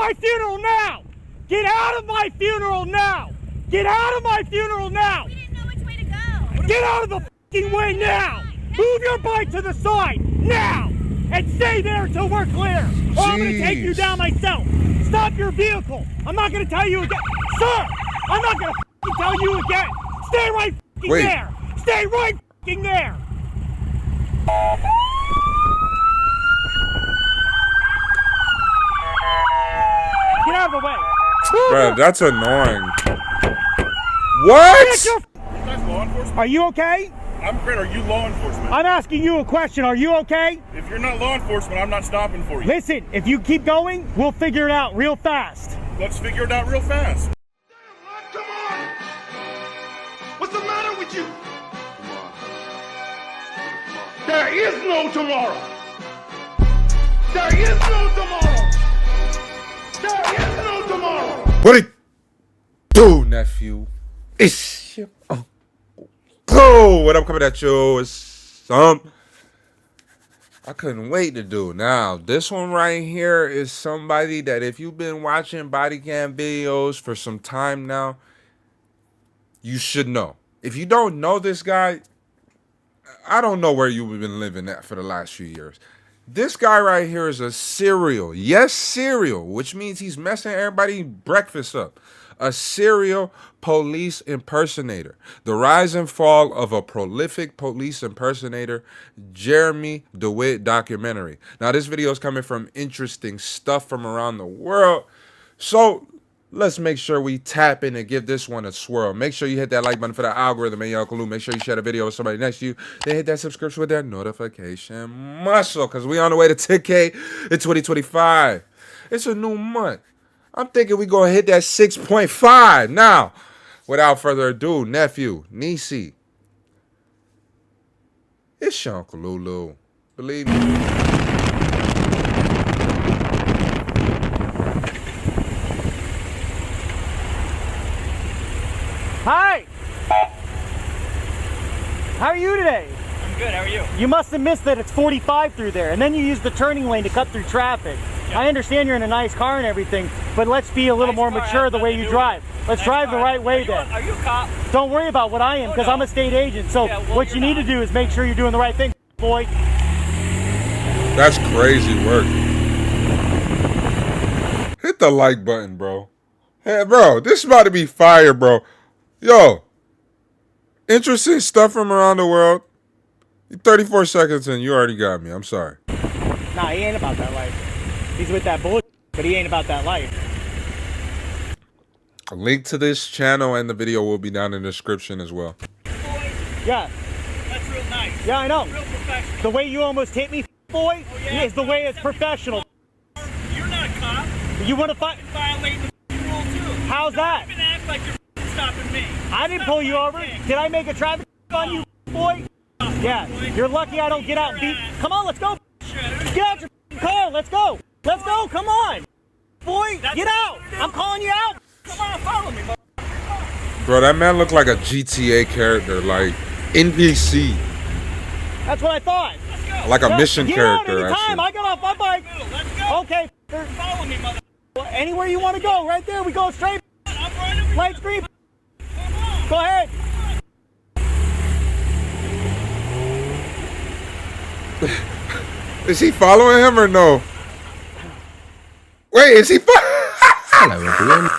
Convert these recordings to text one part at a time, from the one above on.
my funeral now! Get out of my funeral now! Get out of my funeral now! We didn't know which way to go. Get out of the fucking way now! Move your bike to the side now! And stay there until we're clear! Or I'm gonna take you down myself! Stop your vehicle! I'm not gonna tell you again! Sir! I'm not gonna fucking tell you again! Stay right fucking there! Stay right fucking there! Get out of the way! Bro, that's annoying. What? You guys law enforcement? Are you okay? I'm great. Are you law enforcement? I'm asking you a question. Are you okay? If you're not law enforcement, I'm not stopping for you. Listen, if you keep going, we'll figure it out real fast. Let's figure it out real fast. Come on! What's the matter with you? There is no tomorrow! There is no tomorrow! There is no tomorrow! What it do, nephew? It's your uncle. Oh, what I'm coming at you is some. I couldn't wait to do. Now, this one right here is somebody that if you've been watching body cam videos for some time now, you should know. If you don't know this guy, I don't know where you've been living at for the last few years. This guy right here is a serial. Yes, serial, which means he's messing everybody's breakfast up. A serial police impersonator. The rise and fall of a prolific police impersonator, Jeremy Dewitte documentary. Now, this video is coming from interesting stuff from around the world. So, let's make sure we tap in and give this one a swirl. Make sure you hit that like button for the algorithm, and Uncle Lou. Make sure you share the video with somebody next to you. Then hit that subscription with that notification muscle, because we on the way to 10K in 2025. It's a new month. I'm thinking we gonna hit that 6.5. Now, without further ado, nephew, niecey, it's your Uncle Lulu. Believe me. Hi! How are you today? I'm good, how are you? You must have missed that it's 45 through there, and then you use the turning lane to cut through traffic. Yeah. I understand you're in a nice car and everything, but let's be a little more mature the way you drive. Let's drive the right way then. Are you a cop? Don't worry about what I am, because I'm a state agent. So what you need to do is make sure you're doing the right thing, boy. That's crazy work. Hit the like button, bro. Hey, bro, this is about to be fire, bro. Yo, interesting stuff from around the world. 34 seconds and you already got me. I'm sorry. Nah, he ain't about that life. He's with that bullshit, but he ain't about that life. A link to this channel and the video will be down in the description as well. Yeah. That's real nice. Yeah, I know. Real professional. The way you almost hit me, boy, is the way it's professional. You're not a cop. You want to fight? You're violating the rule too. How's that? Don't even act like you're stopping me. I didn't pull you over. Did I make a traffic on you, boy? Yeah. You're lucky I don't get out and beat. Come on, let's go. Get out your car. Let's go. Let's go. Come on. Boy, get out. I'm calling you out. Come on, follow me. Bro, that man looked like a GTA character, like NPC. That's what I thought. Let's go. Like a mission Get character, out anytime. actually. I got off my bike. Let's go. Okay. Follow me, mother. Anywhere you want to go, right there. We go straight. I'm right over Lights green. Come on. Go ahead. Is he following him or no? Wait, is he Hello everyone.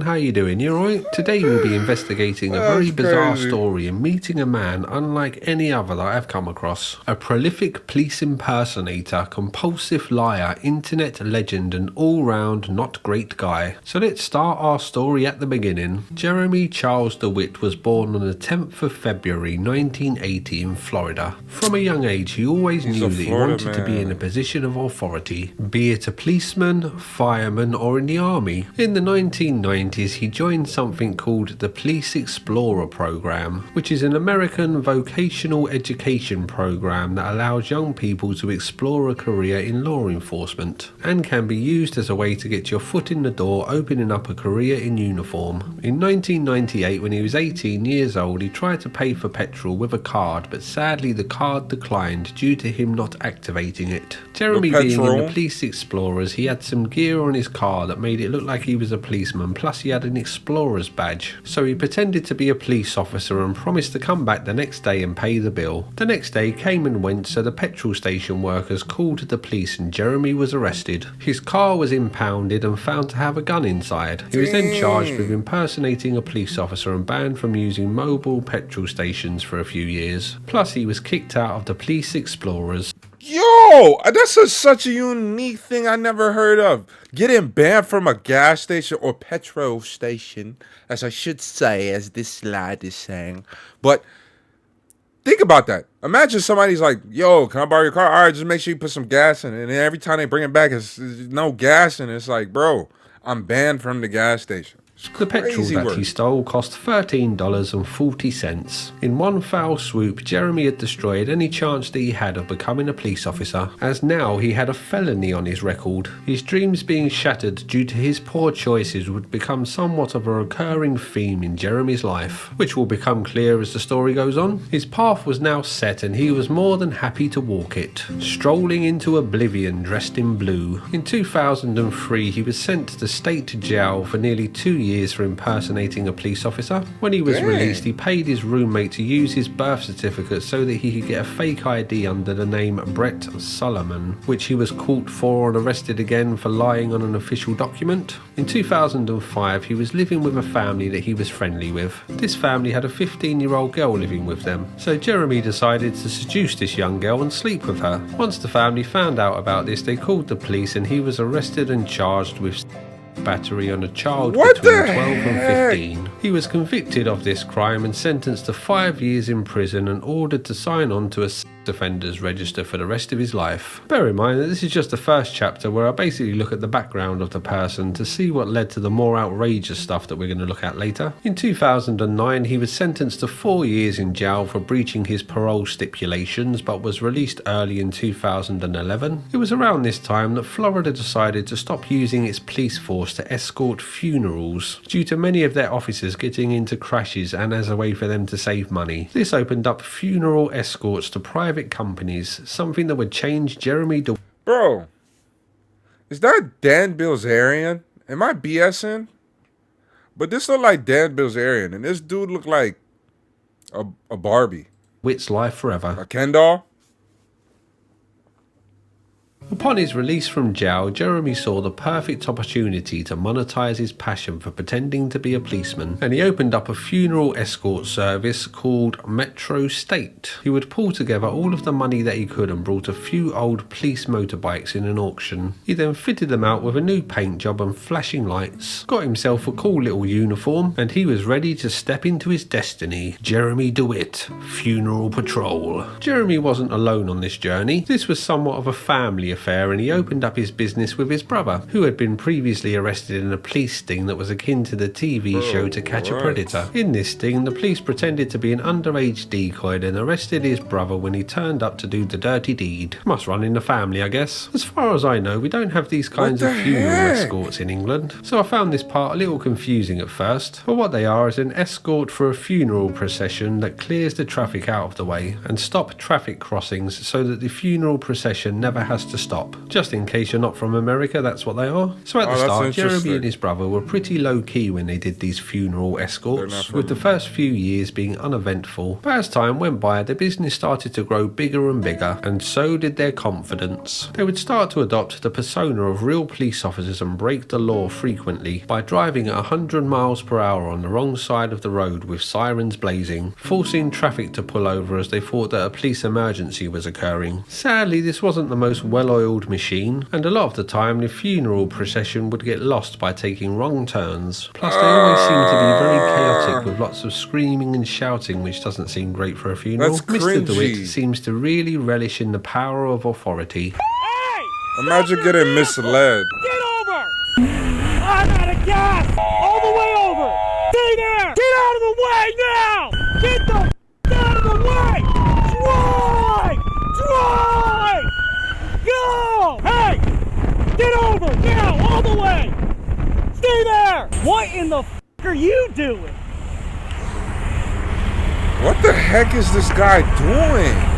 How you doing? You alright? Today we'll be investigating a very bizarre story and meeting a man unlike any other that I've come across. A prolific police impersonator, compulsive liar, internet legend and all-round not great guy. So let's start our story at the beginning. Jeremy Charles Dewitte was born on the 10th of February 1980 in Florida. From a young age he always knew that he wanted to be in a position of authority, be it a policeman, fireman or in the army. In the 1990s 1990s, he joined something called the Police Explorer program, which is an American vocational education program that allows young people to explore a career in law enforcement and can be used as a way to get your foot in the door, opening up a career in uniform. In 1998, when he was 18 years old, he tried to pay for petrol with a card, but sadly the card declined due to him not activating it. Jeremy, being in the Police Explorers, he had some gear on his car that made it look like he was a policeman, plus he had an explorer's badge. So he pretended to be a police officer and promised to come back the next day and pay the bill. The next day came and went, so the petrol station workers called the police and Jeremy was arrested. His car was impounded and found to have a gun inside. He was then charged with impersonating a police officer and banned from using mobile petrol stations for a few years. Plus he was kicked out of the Police Explorers. Yo, that's such a unique thing I never heard of. Getting banned from a gas station or petrol station, as I should say, as this slide is saying. But think about that. Imagine somebody's like, yo, can I borrow your car? All right, just make sure you put some gas in it. And then every time they bring it back, it's no gas in it. It's like, bro, I'm banned from the gas station. The petrol that he stole cost $13.40. In one foul swoop, Jeremy had destroyed any chance that he had of becoming a police officer, as now he had a felony on his record. His dreams being shattered due to his poor choices would become somewhat of a recurring theme in Jeremy's life, which will become clear as the story goes on. His path was now set and he was more than happy to walk it, strolling into oblivion dressed in blue. In 2003, he was sent to the state jail for nearly 2 years for impersonating a police officer. When he was released, he paid his roommate to use his birth certificate so that he could get a fake ID under the name Brett Solomon, which he was caught for and arrested again for lying on an official document. In 2005, he was living with a family that he was friendly with. This family had a 15-year-old girl living with them, so Jeremy decided to seduce this young girl and sleep with her. Once the family found out about this, they called the police and he was arrested and charged with battery on a child between 12 and 15. He was convicted of this crime and sentenced to 5 years in prison and ordered to sign on to a offenders register for the rest of his life. Bear in mind that this is just the first chapter where I basically look at the background of the person to see what led to the more outrageous stuff that we're going to look at later. In 2009, he was sentenced to 4 years in jail for breaching his parole stipulations, but was released early in 2011. It was around this time that Florida decided to stop using its police force to escort funerals due to many of their officers getting into crashes and as a way for them to save money. This opened up funeral escorts to private companies, something that would change Jeremy Dewitte. Bro, is that Dan Bilzerian? Am I BSing? But this look like Dan Bilzerian, and this dude look like a Barbie. Dewitte's life forever. A Ken doll? Upon his release from jail, Jeremy saw the perfect opportunity to monetize his passion for pretending to be a policeman, and he opened up a funeral escort service called Metro State. He would pull together all of the money that he could and brought a few old police motorbikes in an auction. He then fitted them out with a new paint job and flashing lights, got himself a cool little uniform, and he was ready to step into his destiny. Jeremy Dewitte, Funeral Patrol. Jeremy wasn't alone on this journey. This was somewhat of a family affair, and he opened up his business with his brother, who had been previously arrested in a police sting that was akin to the TV show To Catch a Predator. In this sting, the police pretended to be an underage decoy and arrested his brother when he turned up to do the dirty deed. Must run in the family, I guess. As far as I know, we don't have these kinds of funeral escorts in England, so I found this part a little confusing at first. But what they are is an escort for a funeral procession that clears the traffic out of the way and stop traffic crossings so that the funeral procession never has to stop. Just in case you're not from America, that's what they are. So at the start, Jeremy and his brother were pretty low-key when they did these funeral escorts, with the first few years being uneventful. But as time went by, their business started to grow bigger and bigger, and so did their confidence. They would start to adopt the persona of real police officers and break the law frequently by driving at 100 miles per hour on the wrong side of the road with sirens blazing, forcing traffic to pull over as they thought that a police emergency was occurring. Sadly, this wasn't the most well-oiled machine, and a lot of the time the funeral procession would get lost by taking wrong turns. Plus they always seem to be very chaotic with lots of screaming and shouting, which doesn't seem great for a funeral. Mr. Dewitte seems to really relish in the power of authority. Hey! Imagine getting misled. Get over! I'm out of gas! All the way of the way! Stay there! What in the f are you doing? What the heck is this guy doing?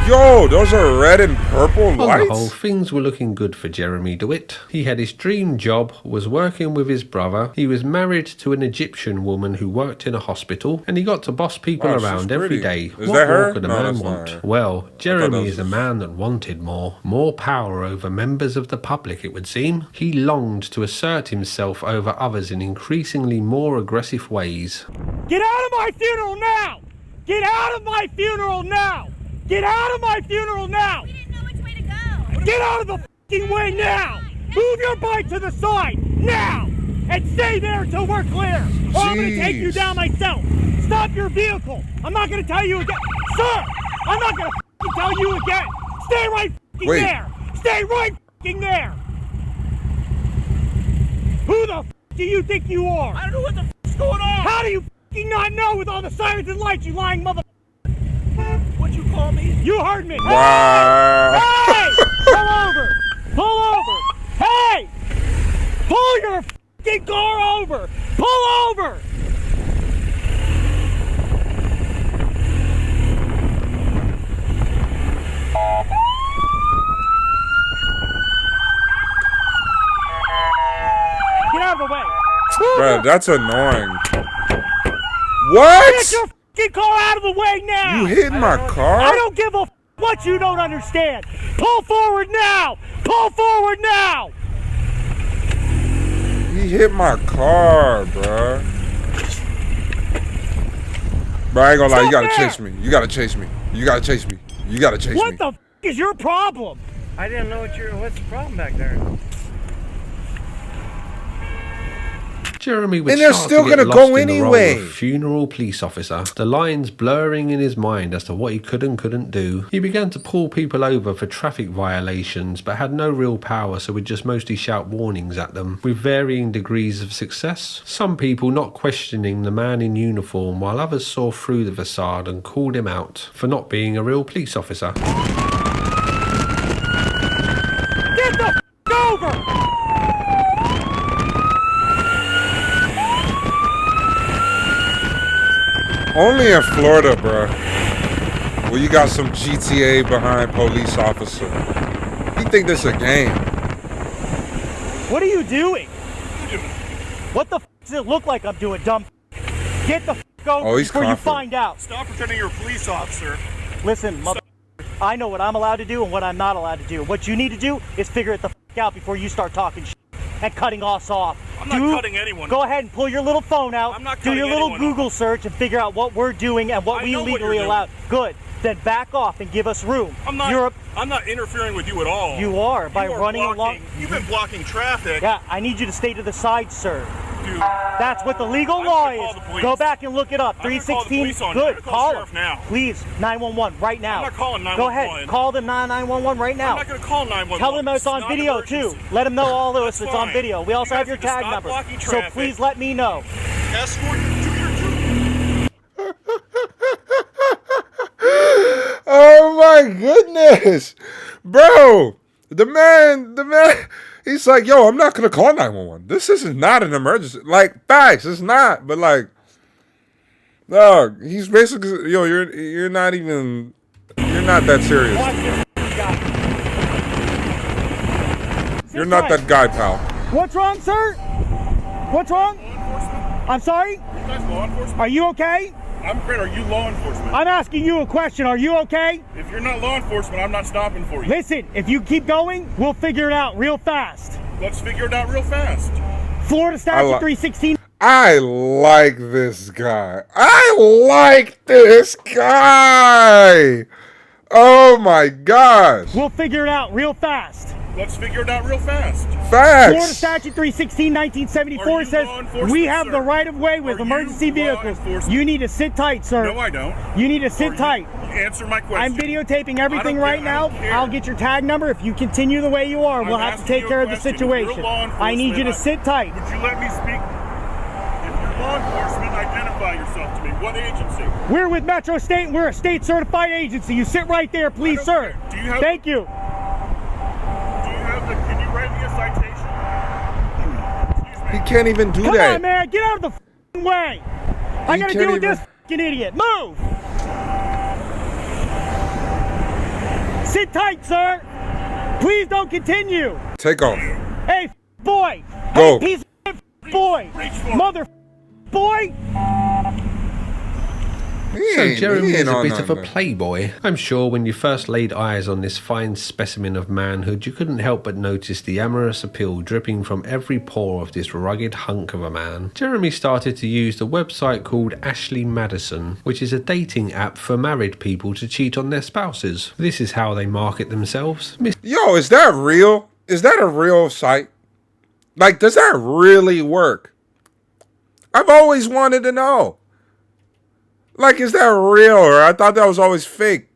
Yo, those are red and purple On the whole, lights? things were looking good for Jeremy Dewitte. He had his dream job, was working with his brother, he was married to an Egyptian woman who worked in a hospital, and he got to boss people Wow, she's around every pretty. day. Is What that her? more could a No, man that's not want? her. Well, Jeremy that is a was- man that wanted more power over members of the public, it would seem. He longed to assert himself over others in increasingly more aggressive ways. Get out of my funeral now! Get out of my funeral now! Get out of my funeral now! We didn't know which way to go. Get out of the fucking way now! Move your bike to the side now! And stay there until we're clear! Or I'm gonna take you Jeez. down myself! Stop your vehicle! I'm not gonna tell you again! Sir! I'm not gonna fucking tell you again! Stay right fucking Wait. there! Stay right fucking there! Who the f do you think you are? I don't know what the f***'s going on. How do you fucking not know with all the sirens and lights, you lying mother? What'd you call me? You heard me! Wow. Hey! Pull over! Pull over! Hey! Pull your fucking car over! Pull over! Get out of the way! Bruh, that's annoying. Get What? your fucking car out of the way now! You hit my car? I don't give a f what you don't understand! Pull forward now! Pull forward now! He hit my car, bruh. Bro, I ain't gonna lie, you gotta Stop there! chase me. You gotta chase me. You gotta chase me. You gotta chase What me. the f is your problem? I didn't know what's the problem back there. Jeremy would And they're start still to get gonna lost go in the role anyway. of funeral police officer, the lines blurring in his mind as to what he could and couldn't do. He began to pull people over for traffic violations, but had no real power, so would just mostly shout warnings at them, with varying degrees of success. Some people not questioning the man in uniform, while others saw through the facade and called him out for not being a real police officer. Get the f over! Only in Florida, bruh. Where you got some GTA behind police officer. You think this a game? What are you doing? What the f does it look like I'm doing, dumb f? Get the f over Oh, he's before you confident. find out. Stop pretending you're a police officer. Listen, mother, I know what I'm allowed to do and what I'm not allowed to do. What you need to do is figure it the f out before you start talking shit and cutting us off. I'm not cutting anyone Go off. ahead and pull your little phone out. I'm not do cutting your little anyone Google search and figure out what we're doing and what I we know what legally you're allow. Good. Then back off and give us room. I'm not. I'm not interfering with you at all. You are by You are running along. blocking- You've been blocking traffic. Yeah, I need you to stay to the side, sir. Dude, That's what the legal I'm law gonna call is. the police. Go back and look it up. I'm gonna call the 316. police on you. I'm Good. gonna call Call sheriff them. now. Please, 911 right now. I'm not calling Go ahead. 911. Call them 911 right now. I'm not going to call 911. Tell them it's on not video emergency. too. Let them know all this. That's It's on fine. video. We also You have guys your need to tag stop number. blocking So traffic. please let me know. Escort you to your Oh my goodness. Bro, the man, he's like, yo, I'm not gonna call 911. This is not an emergency. Like, facts, it's not, but like, dog, he's basically, yo, you're not that serious. Watch this guy. You're not that guy, pal. What's wrong, sir? What's wrong? I'm sorry? You guys law enforcement? Are you okay? I'm afraid, are you law enforcement? I'm asking you a question. Are you okay? If you're not law enforcement, I'm not stopping for you. Listen, if you keep going, we'll figure it out real fast. Let's figure it out real fast. Florida Statute li- 316. I like this guy. I like this guy. Oh my gosh. We'll figure it out real fast. Let's figure it out real fast. Florida Facts. Statute 316, 1974 Are you says law enforcement, we have sir? the right of way with Are you emergency law vehicles. enforcement? You need to sit tight, sir. No, I don't. You need to sit Are tight. You answer my question. I'm videotaping everything I right don't now. care. I'll get your tag number. If you continue the way you are, we'll I'm have to asking take you a care of the question. If you're situation. law I need you to enforcement, sit tight. Would you let me speak? If you're law enforcement, identify yourself to me. What agency? We're with Metro State. We're a state certified agency. You sit right there, please, don't sir. care. Do you have- Thank you. Can you write me a citation He can't even do Come that. on, man. Get out of the f***ing way. I gotta can't deal with even- this f***ing idiot. Move. Sit tight, sir. Please don't continue. Take off. Hey, boy. Go. Hey, piece of shit, boy. Mother boy. So Jeremy he is ain't a on bit of a nothing. playboy. I'm sure when you first laid eyes on this fine specimen of manhood, you couldn't help but notice the amorous appeal dripping from every pore of this rugged hunk of a man. Jeremy started to use the website called Ashley Madison, which is a dating app for married people to cheat on their spouses. This is how they market themselves. Yo, is that real? Is that a real site? Like, does that really work? I've always wanted to know. Like, is that real? Or I thought that was always fake.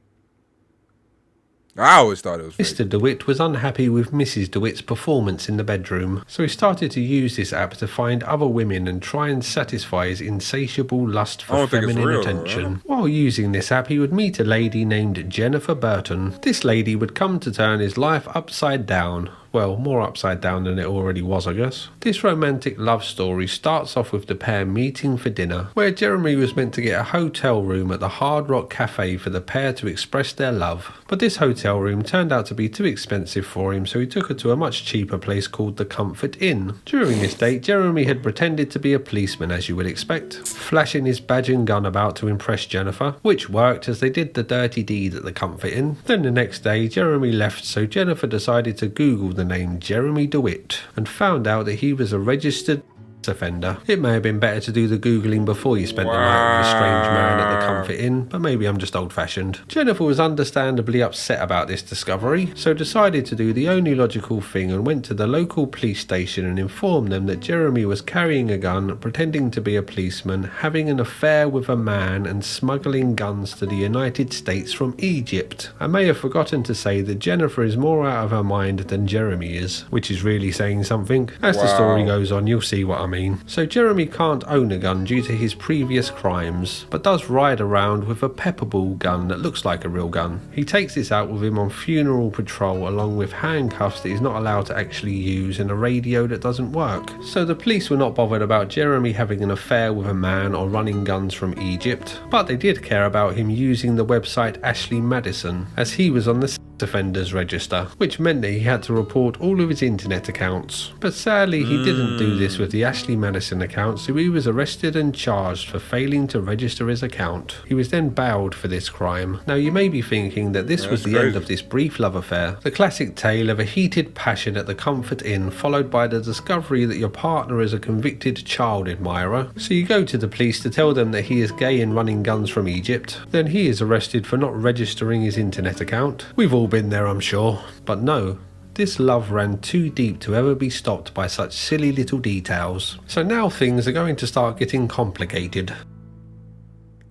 I always thought it was fake. Mr. Dewitte was unhappy with Mrs. Dewitte's performance in the bedroom, so he started to use this app to find other women and try and satisfy his insatiable lust I for don't think it's feminine real, though, attention. right? While using this app, he would meet a lady named Jennifer Burton. This lady would come to turn his life upside down. Well, more upside down than it already was, I guess. This romantic love story starts off with the pair meeting for dinner, where Jeremy was meant to get a hotel room at the Hard Rock Cafe for the pair to express their love. But this hotel room turned out to be too expensive for him, so he took her to a much cheaper place called the Comfort Inn. During this date, Jeremy had pretended to be a policeman, as you would expect, flashing his badge and gun about to impress Jennifer, which worked as they did the dirty deed at the Comfort Inn. Then the next day, Jeremy left, so Jennifer decided to Google the name Jeremy Dewitte and found out that he was a registered offender. It may have been better to do the Googling before you spent the night with a strange man at the Comfort Inn, but maybe I'm just old-fashioned. Jennifer was understandably upset about this discovery, so decided to do the only logical thing and went to the local police station and informed them that Jeremy was carrying a gun, pretending to be a policeman, having an affair with a man and smuggling guns to the United States from Egypt. I may have forgotten to say that Jennifer is more out of her mind than Jeremy is, which is really saying something. As the story goes on, you'll see what I mean. So Jeremy can't own a gun due to his previous crimes, but does ride around with a pepperball gun that looks like a real gun. He takes this out with him on funeral patrol along with handcuffs that he's not allowed to actually use and a radio that doesn't work. So the police were not bothered about Jeremy having an affair with a man or running guns from Egypt, but they did care about him using the website Ashley Madison, as he was on the offenders register, which meant that he had to report all of his internet accounts. But sadly he didn't do this with the Ashley Madison account, so he was arrested and charged for failing to register his account. He was then bailed for this crime. Now you may be thinking that this was the crazy. end of this brief love affair, the classic tale of a heated passion at the Comfort Inn followed by the discovery that your partner is a convicted child admirer. So you go to the police to tell them that he is gay and running guns from Egypt, then he is arrested for not registering his internet account. We've all been there, I'm sure, but no. This love ran too deep to ever be stopped by such silly little details. So now things are going to start getting complicated.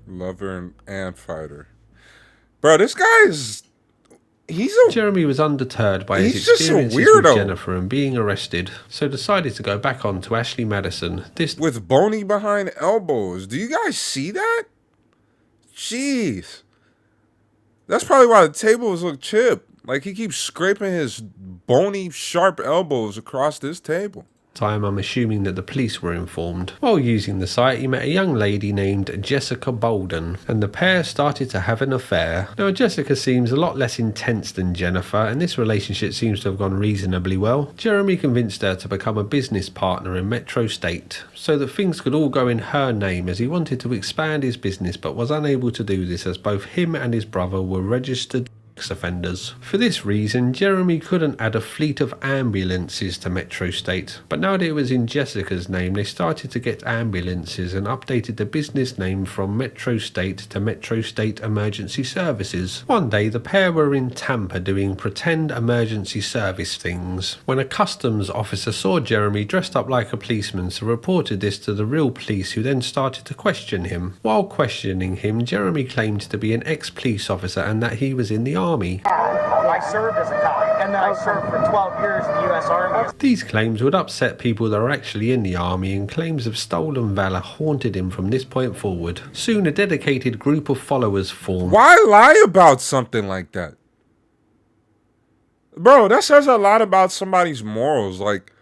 Lover and fighter. Bro, this guy is... Jeremy was undeterred by his He's just a experiences with weirdo. Jennifer and being arrested, so decided to go back on to Ashley Madison. This with bony behind elbows. Do you guys see that? Jeez. That's probably why the tables look chipped. Like he keeps scraping his bony, sharp elbows across this table. time, I'm assuming that the police were informed. While using the site, he met a young lady named Jessica Bolden, and the pair started to have an affair. Now, Jessica seems a lot less intense than Jennifer, and this relationship seems to have gone reasonably well. Jeremy convinced her to become a business partner in Metro State, so that things could all go in her name, as he wanted to expand his business but was unable to do this as both him and his brother were registered offenders. For this reason, Jeremy couldn't add a fleet of ambulances to Metro State, but now that it was in Jessica's name, they started to get ambulances and updated the business name from Metro State to Metro State Emergency Services. One day, the pair were in Tampa doing pretend emergency service things, when a customs officer saw Jeremy dressed up like a policeman, so reported this to the real police, who then started to question him. While questioning him, Jeremy claimed to be an ex-police officer and that he was in the army. I served as a cop, and then I served for 12 years in the U.S. Army. These claims would upset people that are actually in the army, and claims of stolen valor haunted him from this point forward. Soon a dedicated group of followers formed. Why lie about something like that? Bro, that says a lot about somebody's morals. Like,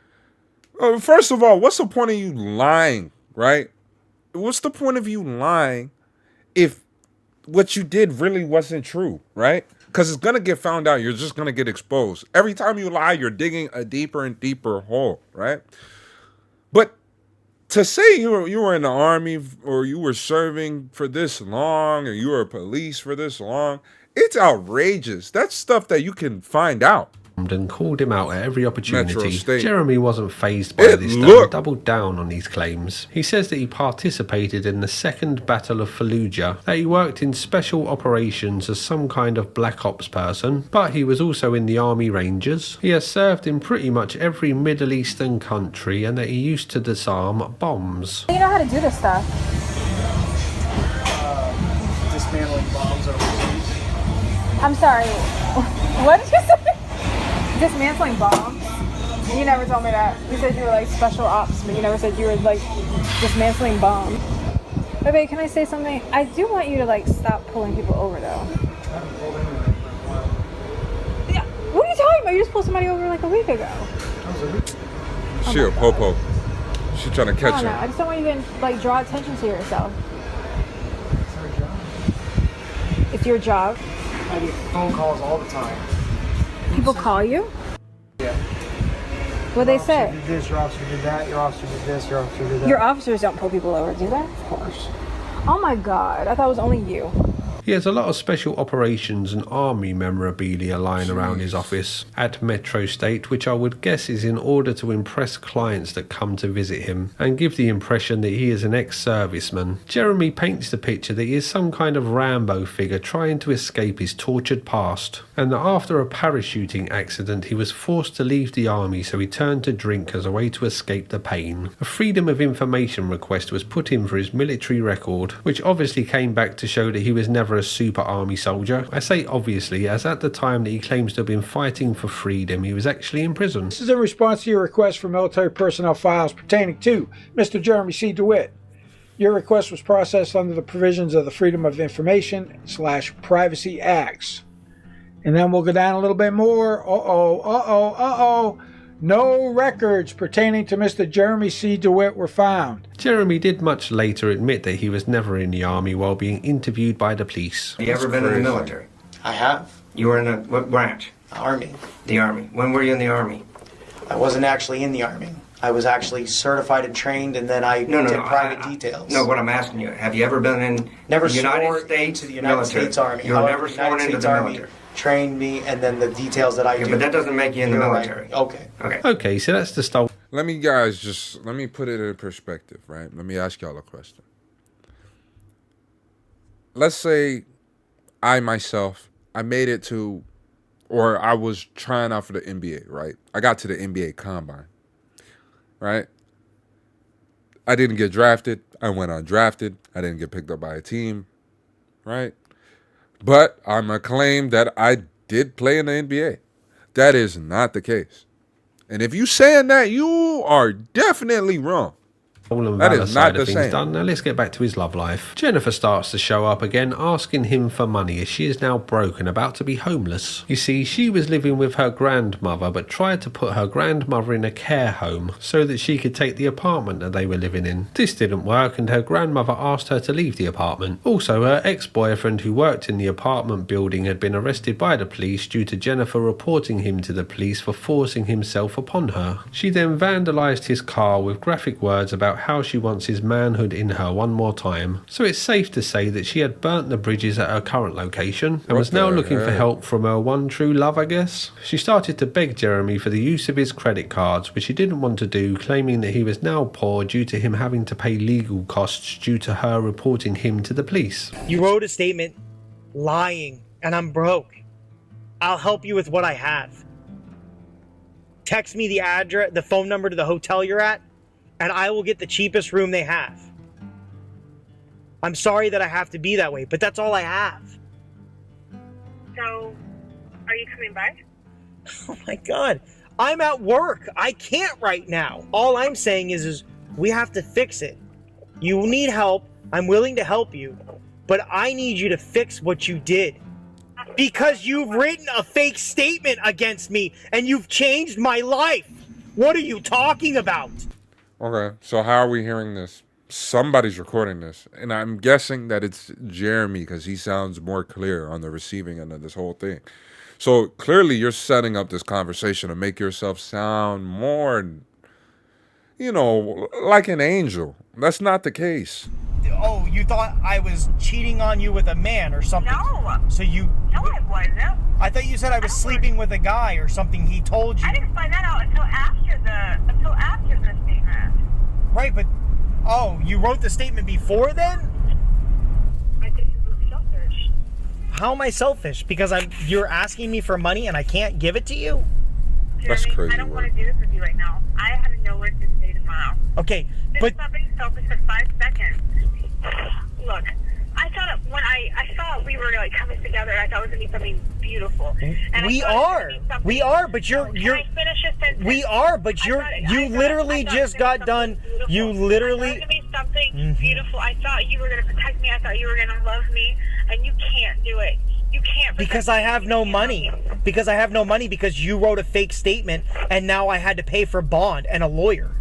First of all, what's the point of you lying, right? What's the point of you lying if what you did really wasn't true, right? Because it's going to get found out. You're just going to get exposed. Every time you lie, you're digging a deeper and deeper hole, right? But to say you were in the army or you were serving for this long or you were police for this long, it's outrageous. That's stuff that you can find out. And called him out at every opportunity. State. Jeremy wasn't fazed by this and doubled down on his claims. He says that he participated in the Second Battle of Fallujah, that he worked in special operations as some kind of black ops person, but he was also in the Army Rangers. He has served in pretty much every Middle Eastern country and that he used to disarm bombs. You know how to do this stuff. Dismantling bombs overseas. I'm sorry. What did you say? Dismantling bombs? You never told me that. You said you were like special ops, but you never said you were like dismantling bombs. But babe, can I say something? I do want you to like stop pulling people over though. Yeah. What are you talking about? You just pulled somebody over like a week ago. She a popo. She trying to catch No, him. I just don't want you to like draw attention to yourself. It's your job. I get phone calls all the time. People call you? Yeah. What they say? Your officer did this, your officer did that, your officer did this, your officer did that. Your officers don't pull people over, do they? Of course. Oh my god, I thought it was only you. He has a lot of special operations and army memorabilia lying around his office at Metro State, which I would guess is in order to impress clients that come to visit him and give the impression that he is an ex-serviceman. Jeremy paints the picture that he is some kind of Rambo figure trying to escape his tortured past, and that after a parachuting accident he was forced to leave the army, so he turned to drink as a way to escape the pain. A Freedom of Information request was put in for his military record, which obviously came back to show that he was never a super army soldier. I say obviously, as at the time that he claims to have been fighting for freedom, he was actually in prison. This is in response to your request for military personnel files pertaining to Mr. Jeremy C. Dewitte. Your request was processed under the provisions of the Freedom of Information / Privacy Acts. And then we'll go down a little bit more. No records pertaining to Mr. Jeremy C. Dewitte were found. Jeremy did much later admit that he was never in the army while being interviewed by the police. Have you ever been in the military? I have. You were in a, what branch? Army. The Army. When were you in the Army? I wasn't actually in the Army. I was actually certified and trained, and then I did private details. No, what I'm asking you, have you ever been in never the United sworn States to the United military? States Army. You were never sworn into the military. Trained me, and then the details that I do. But that doesn't make you in the military. Okay. Okay, so that's the style. Let me put it in perspective, right? Let me ask y'all a question. Let's say I myself, I made it to, or I was trying out for the NBA, right? I got to the NBA Combine, right? I didn't get drafted. I went undrafted. I didn't get picked up by a team, right? But I'm going to claim that I did play in the NBA. That is not the case. And if you saying that, you are definitely wrong. That is not the same. Done. Now let's get back to his love life. Jennifer starts to show up again, asking him for money as she is now broke and about to be homeless. You see, she was living with her grandmother but tried to put her grandmother in a care home so that she could take the apartment that they were living in. This didn't work and her grandmother asked her to leave the apartment. Also, her ex-boyfriend who worked in the apartment building had been arrested by the police due to Jennifer reporting him to the police for forcing himself upon her. She then vandalised his car with graphic words about how she wants his manhood in her one more time. So it's safe to say that she had burnt the bridges at her current location and was now looking for help from her one true love, I guess. She started to beg Jeremy for the use of his credit cards, which he didn't want to do, claiming that he was now poor due to him having to pay legal costs due to her reporting him to the police. You wrote a statement lying, and I'm broke. I'll help you with what I have. Text me the address, the phone number to the hotel you're at, and I will get the cheapest room they have. I'm sorry that I have to be that way, but that's all I have. So, are you coming by? Oh my God. I'm at work. I can't right now. All I'm saying is we have to fix it. You need help. I'm willing to help you, but I need you to fix what you did. Because you've written a fake statement against me and you've changed my life. What are you talking about? Okay, so how are we hearing this? Somebody's recording this, and I'm guessing that it's Jeremy because he sounds more clear on the receiving end of this whole thing. So clearly you're setting up this conversation to make yourself sound more, you know, like an angel. That's not the case. Oh, you thought I was cheating on you with a man or something? No. So you... No, I wasn't. I thought you said I was sleeping with a guy or something he told you. I didn't find that out until after the statement. Right, but... Oh, you wrote the statement before then? I think you're selfish. How am I selfish? Because you're asking me for money and I can't give it to you? That's crazy. I don't want to do this with you right now. I have nowhere to stay tomorrow. Okay, but... Stop being selfish for 5 seconds. Look, I thought when I saw we were like coming together, I thought it was gonna be something beautiful. And we are, but you're. Can I finish a sentence? We are, but you literally just got done. You literally. I thought it was gonna be something beautiful. I thought you were gonna protect me. I thought you were gonna love me, and you can't do it. You can't. Because I have no money. Because I have no money because you wrote a fake statement, and now I had to pay for bond and a lawyer.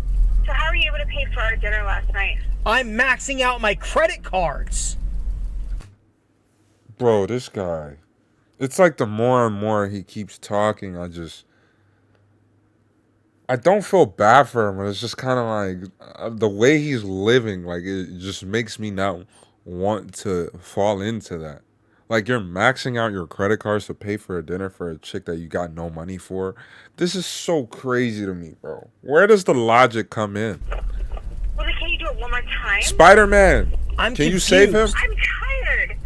So how are you able to pay for our dinner last night? I'm maxing out my credit cards. Bro, this guy. It's like the more and more he keeps talking, I don't feel bad for him, but it's just kind of like the way he's living, like it just makes me not want to fall into that. Like you're maxing out your credit cards to pay for a dinner for a chick that you got no money for. This is so crazy to me, bro. Where does the logic come in? Well, then can you do it one more time? Spider-Man, can you save him? I'm tired.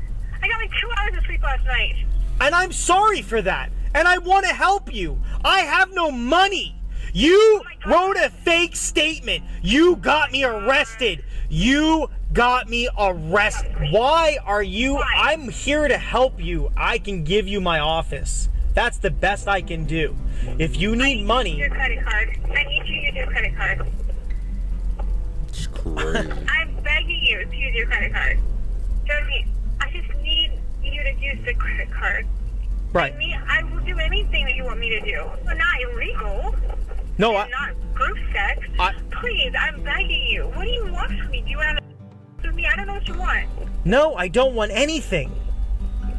I got like 2 hours of sleep last night. And I'm sorry for that. And I want to help you. I have no money. You wrote a fake statement. You got me arrested. You got me arrested. Why are you? I'm here to help you. I can give you my office. That's the best I can do. If you need money. Your credit card. I need you to use your credit card. It's crazy. I'm begging you to use your credit card. Jeremy, I just need you to use the credit card. Right. I will do anything that you want me to do. We're not illegal. No, I'm not group sex. Please, I'm begging you. What do you want from me? Do you want to with me? I don't know what you want. No, I don't want anything.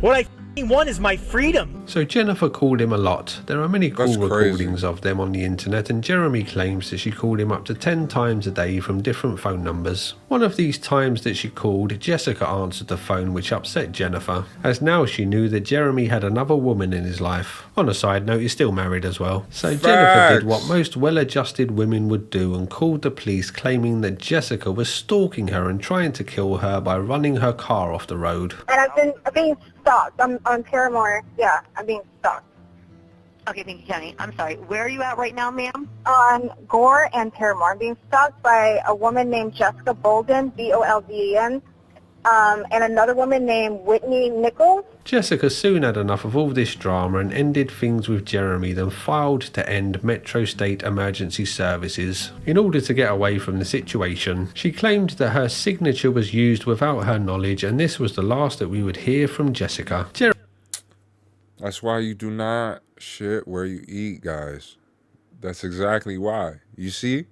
What I want is my freedom. So Jennifer called him a lot. There are many call recordings of them on the internet, and Jeremy claims that she called him up to 10 times a day from different phone numbers. One of these times that she called, Jessica answered the phone, which upset Jennifer, as now she knew that Jeremy had another woman in his life. On a side note, he's still married as well. So Jennifer did what most well-adjusted women would do and called the police, claiming that Jessica was stalking her and trying to kill her by running her car off the road. And I'm being stalked. I'm on Paramore. Yeah, I'm being stalked. Okay, thank you, Jenny. I'm sorry. Where are you at right now, ma'am? On Gore and Paramore. I'm being stalked by a woman named Jessica Bolden, B-O-L-D-E-N, and another woman named Whitney Nichols. Jessica soon had enough of all this drama and ended things with Jeremy, then filed to end Metro State Emergency Services. In order to get away from the situation, she claimed that her signature was used without her knowledge, and this was the last that we would hear from Jessica. That's why you do not shit where you eat, guys. That's exactly why. You see?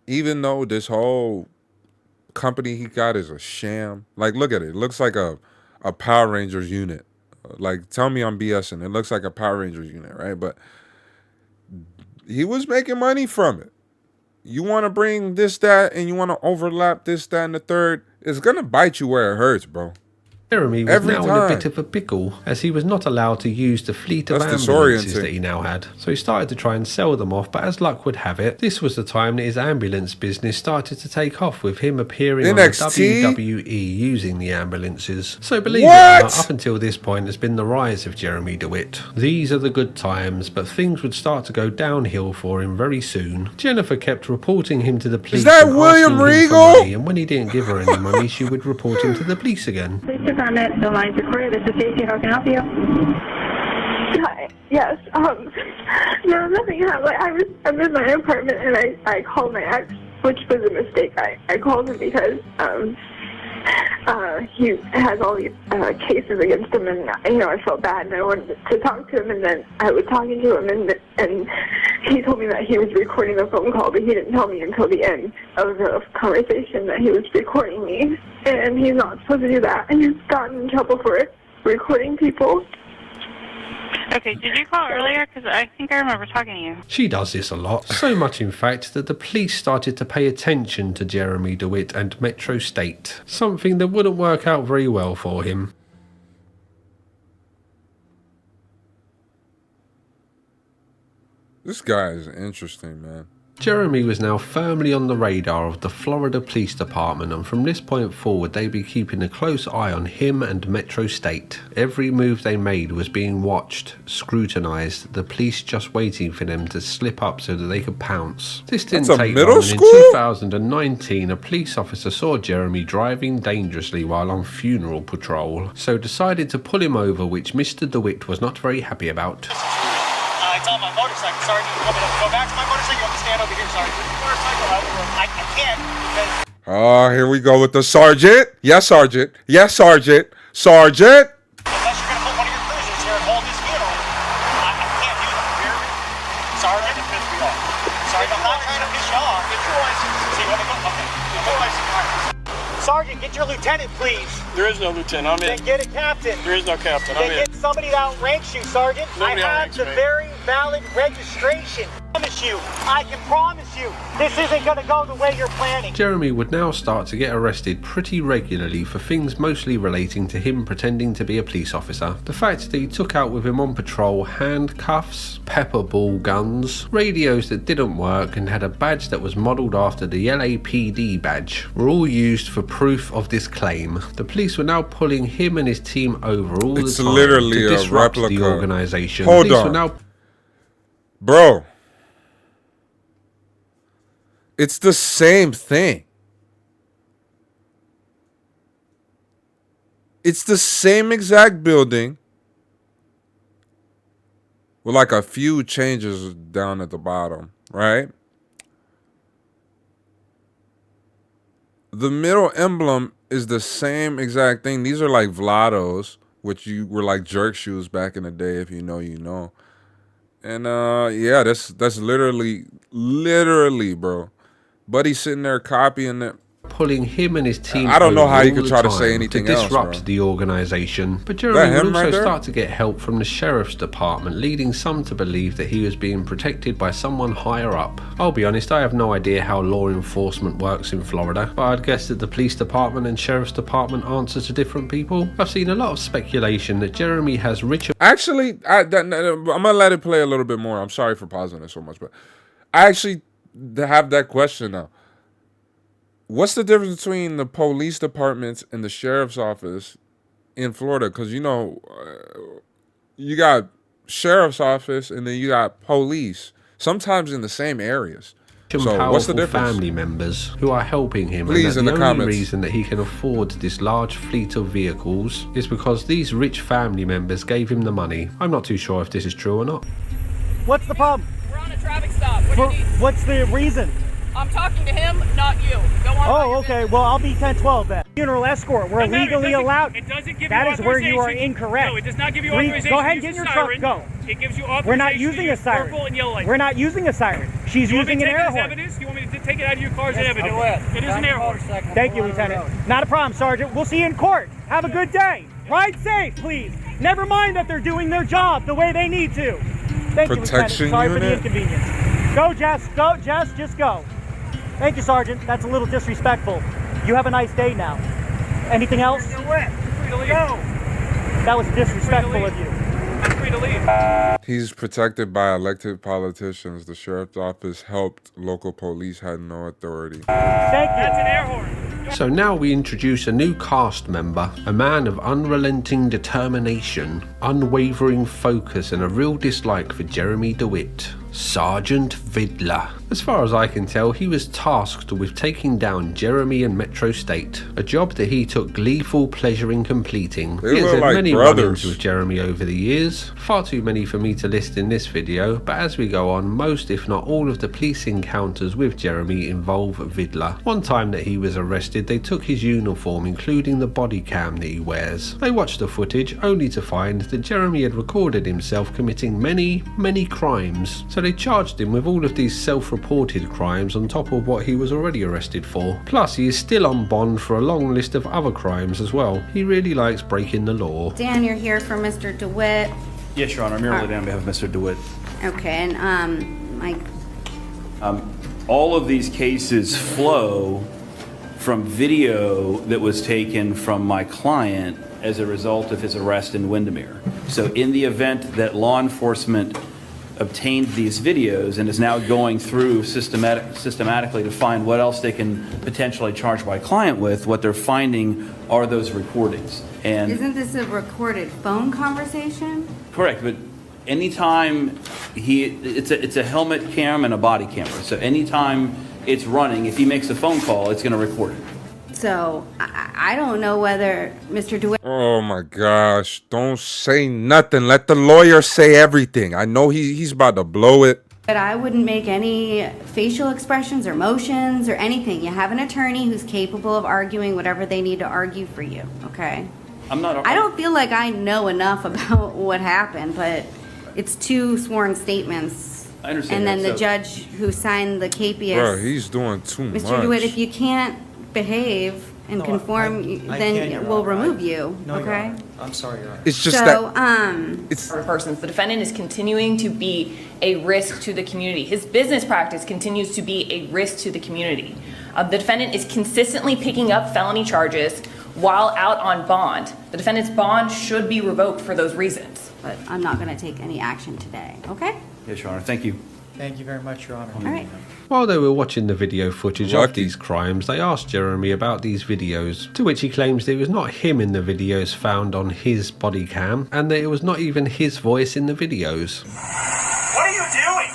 Even though this whole company he got is a sham. Like, look at it. It looks like a Power Rangers unit. Like, tell me I'm BSing. It looks like a Power Rangers unit, right? But he was making money from it. You want to bring this, that, and you want to overlap this, that, and the third. It's going to bite you where it hurts, bro. Jeremy was now in a bit of a pickle, as he was not allowed to use the fleet of ambulances that he now had. So he started to try and sell them off, but as luck would have it, this was the time that his ambulance business started to take off, with him appearing on the WWE using the ambulances. So believe it or not, up until this point has been the rise of Jeremy Dewitte. These are the good times, but things would start to go downhill for him very soon. Jennifer kept reporting him to the police. Is that William Regal? And when he didn't give her any money, she would report him to the police again. Department, the line's recorded. This is Stacey. How can I help you? Hi. Yes. No, nothing happened. I'm in my apartment and I called my ex, which was a mistake. I called him because he has all these cases against him, and I felt bad and I wanted to talk to him, and then I was talking to him and he told me that he was recording the phone call, but he didn't tell me until the end of the conversation that he was recording me. And he's not supposed to do that. And he's gotten in trouble for it, recording people. Okay, did you call earlier? Because I think I remember talking to you. She does this a lot. So much, in fact, that the police started to pay attention to Jeremy Dewitte and Metro State. Something that wouldn't work out very well for him. This guy is interesting, man. Jeremy was now firmly on the radar of the Florida Police Department, and from this point forward they'd be keeping a close eye on him and Metro State. Every move they made was being watched, scrutinised, the police just waiting for them to slip up so that they could pounce. This didn't take long, and in 2019 a police officer saw Jeremy driving dangerously while on funeral patrol, so decided to pull him over, which Mr. Dewitte was not very happy about. It's on my motorcycle. Sorry, you want me to go back to my motorcycle? You want me to stand over here? Sorry. Motorcycle out of the room. I can't because... Oh, here we go with the sergeant. Yes, sergeant. Yes, sergeant. Sergeant. Unless you're going to put one of your cruisers here and hold this funeral, I can't do that. You hear me? Sergeant, it pissed me off. Sorry, I'm not trying to piss you off. Get your license. See, you want to go? Okay. Get your license. Sergeant, get your lieutenant, please. There is no lieutenant. I'm in. Then get a captain. There is no captain. I'm Then in. get somebody that outranks you, Sergeant. Nobody I have outranks the me. very valid registration. I can promise you, this isn't going to go the way you're planning. Jeremy would now start to get arrested pretty regularly for things mostly relating to him pretending to be a police officer. The fact that he took out with him on patrol handcuffs, pepper ball guns, radios that didn't work, and had a badge that was modelled after the LAPD badge were all used for proof of this claim. The police were now pulling him and his team over all the time literally to a disrupt replica. the organisation. Hold Police on. were now Bro. It's the same thing. It's the same exact building with like a few changes down at the bottom, right? The middle emblem is the same exact thing. These are like Vlados, which you were like jerk shoes back in the day. If you know, you know. And yeah, that's literally, bro. Buddy's sitting there copying it. pulling him and his team. I don't know how you all could the try to time say anything to else, disrupt bro. the organisation. But That Jeremy would him also right there? start to get help from the sheriff's department, leading some to believe that he was being protected by someone higher up. I'll be honest, I have no idea how law enforcement works in Florida, but I'd guess that the police department and sheriff's department answer to different people. I've seen a lot of speculation that Jeremy has richer. Actually, I'm gonna let it play a little bit more. I'm sorry for pausing it so much, but I actually have that question now. What's the difference between the police departments and the sheriff's office in Florida? Because, you know, you got sheriff's office and then you got police, sometimes in the same areas. So what's the difference? Family members who are helping him, Please, and in that the the only comments. reason that he can afford this large fleet of vehicles is because these rich family members gave him the money. I'm not too sure if this is true or not. What's the problem? We're on a traffic stop. What do you need? What's the reason? I'm talking to him, not you. Go on. Oh, okay. Well, I'll be 1012 then. Funeral escort. We're Doesn't matter. legally It doesn't- allowed. It doesn't give That you is where you are authorization. incorrect. No, it does not give you Read- authorization. Go ahead and to get in use your a truck. siren. Go. It gives you authorization. We're not using to a use siren. purple and yellow lights. We're not using a siren. She's You want me using to an take it air as horn. evidence? You want me to take it out of your car as evidence? It is an air horn. Thank you, Lieutenant. Not a problem, Sergeant. We'll see you in court. Have a good day. Ride safe, please. Never mind that they're doing their job the way they need to. Thank you, Lieutenant. Protection Sorry for the unit? inconvenience. Go, Jess. Go, Jess. Just go. Thank you, Sergeant. That's a little disrespectful. You have a nice day now. Anything else? You're free to leave. No. That was disrespectful of you. You're free to leave. He's protected by elected politicians. The sheriff's office helped. Local police had no authority. Thank you. That's an air horn. So now we introduce a new cast member, a man of unrelenting determination, unwavering focus, and a real dislike for Jeremy Dewitte. Sergeant Vidler. As far as I can tell, he was tasked with taking down Jeremy and Metro State, a job that he took gleeful pleasure in completing. They He has look had like many brothers. run-ins with Jeremy over the years, far too many for me to list in this video, but as we go on, most if not all of the police encounters with Jeremy involve Vidler. One time that he was arrested, they took his uniform, including the body cam that he wears. They watched the footage, only to find that Jeremy had recorded himself committing many crimes. So they charged him with all of these self-reported crimes on top of what he was already arrested for. Plus, he is still on bond for a long list of other crimes as well. He really likes breaking the law. Dan, you're here for Mr. Dewitte. Yes, Your Honor. I'm here on behalf of Mr. Dewitte. Okay, and Mike. All of these cases flow from video that was taken from my client as a result of his arrest in Windermere. So in the event that law enforcement obtained these videos and is now going through systematically to find what else they can potentially charge my client with, what they're finding are those recordings. And Isn't this a recorded phone conversation? correct, but anytime it's a helmet cam and a body camera. So anytime it's running, if he makes a phone call, it's going to record it. So I don't know whether Mr. Dewitte. Oh my gosh. Don't say nothing. Let the lawyer say everything. I know he's about to blow it. But I wouldn't make any facial expressions or motions or anything. You have an attorney who's capable of arguing whatever they need to argue for you, okay? I don't feel like I know enough about what happened, but it's 2 sworn statements. I understand. And then the judge who signed the capias. Bro, he's doing too much. Mr. Dewitte, if you can't behave and conform, then we'll remove you, okay? I'm sorry, Your Honor. It's just It's persons. The defendant is continuing to be a risk to the community. His business practice continues to be a risk to the community. The defendant is consistently picking up felony charges while out on bond. The defendant's bond should be revoked for those reasons. But I'm not going to take any action today, okay? Yes, Your Honor. Thank you. Thank you very much, Your Honor. All right. While they were watching the video footage of these crimes, they asked Jeremy about these videos, to which he claims that it was not him in the videos found on his body cam, and that it was not even his voice in the videos. What are you doing?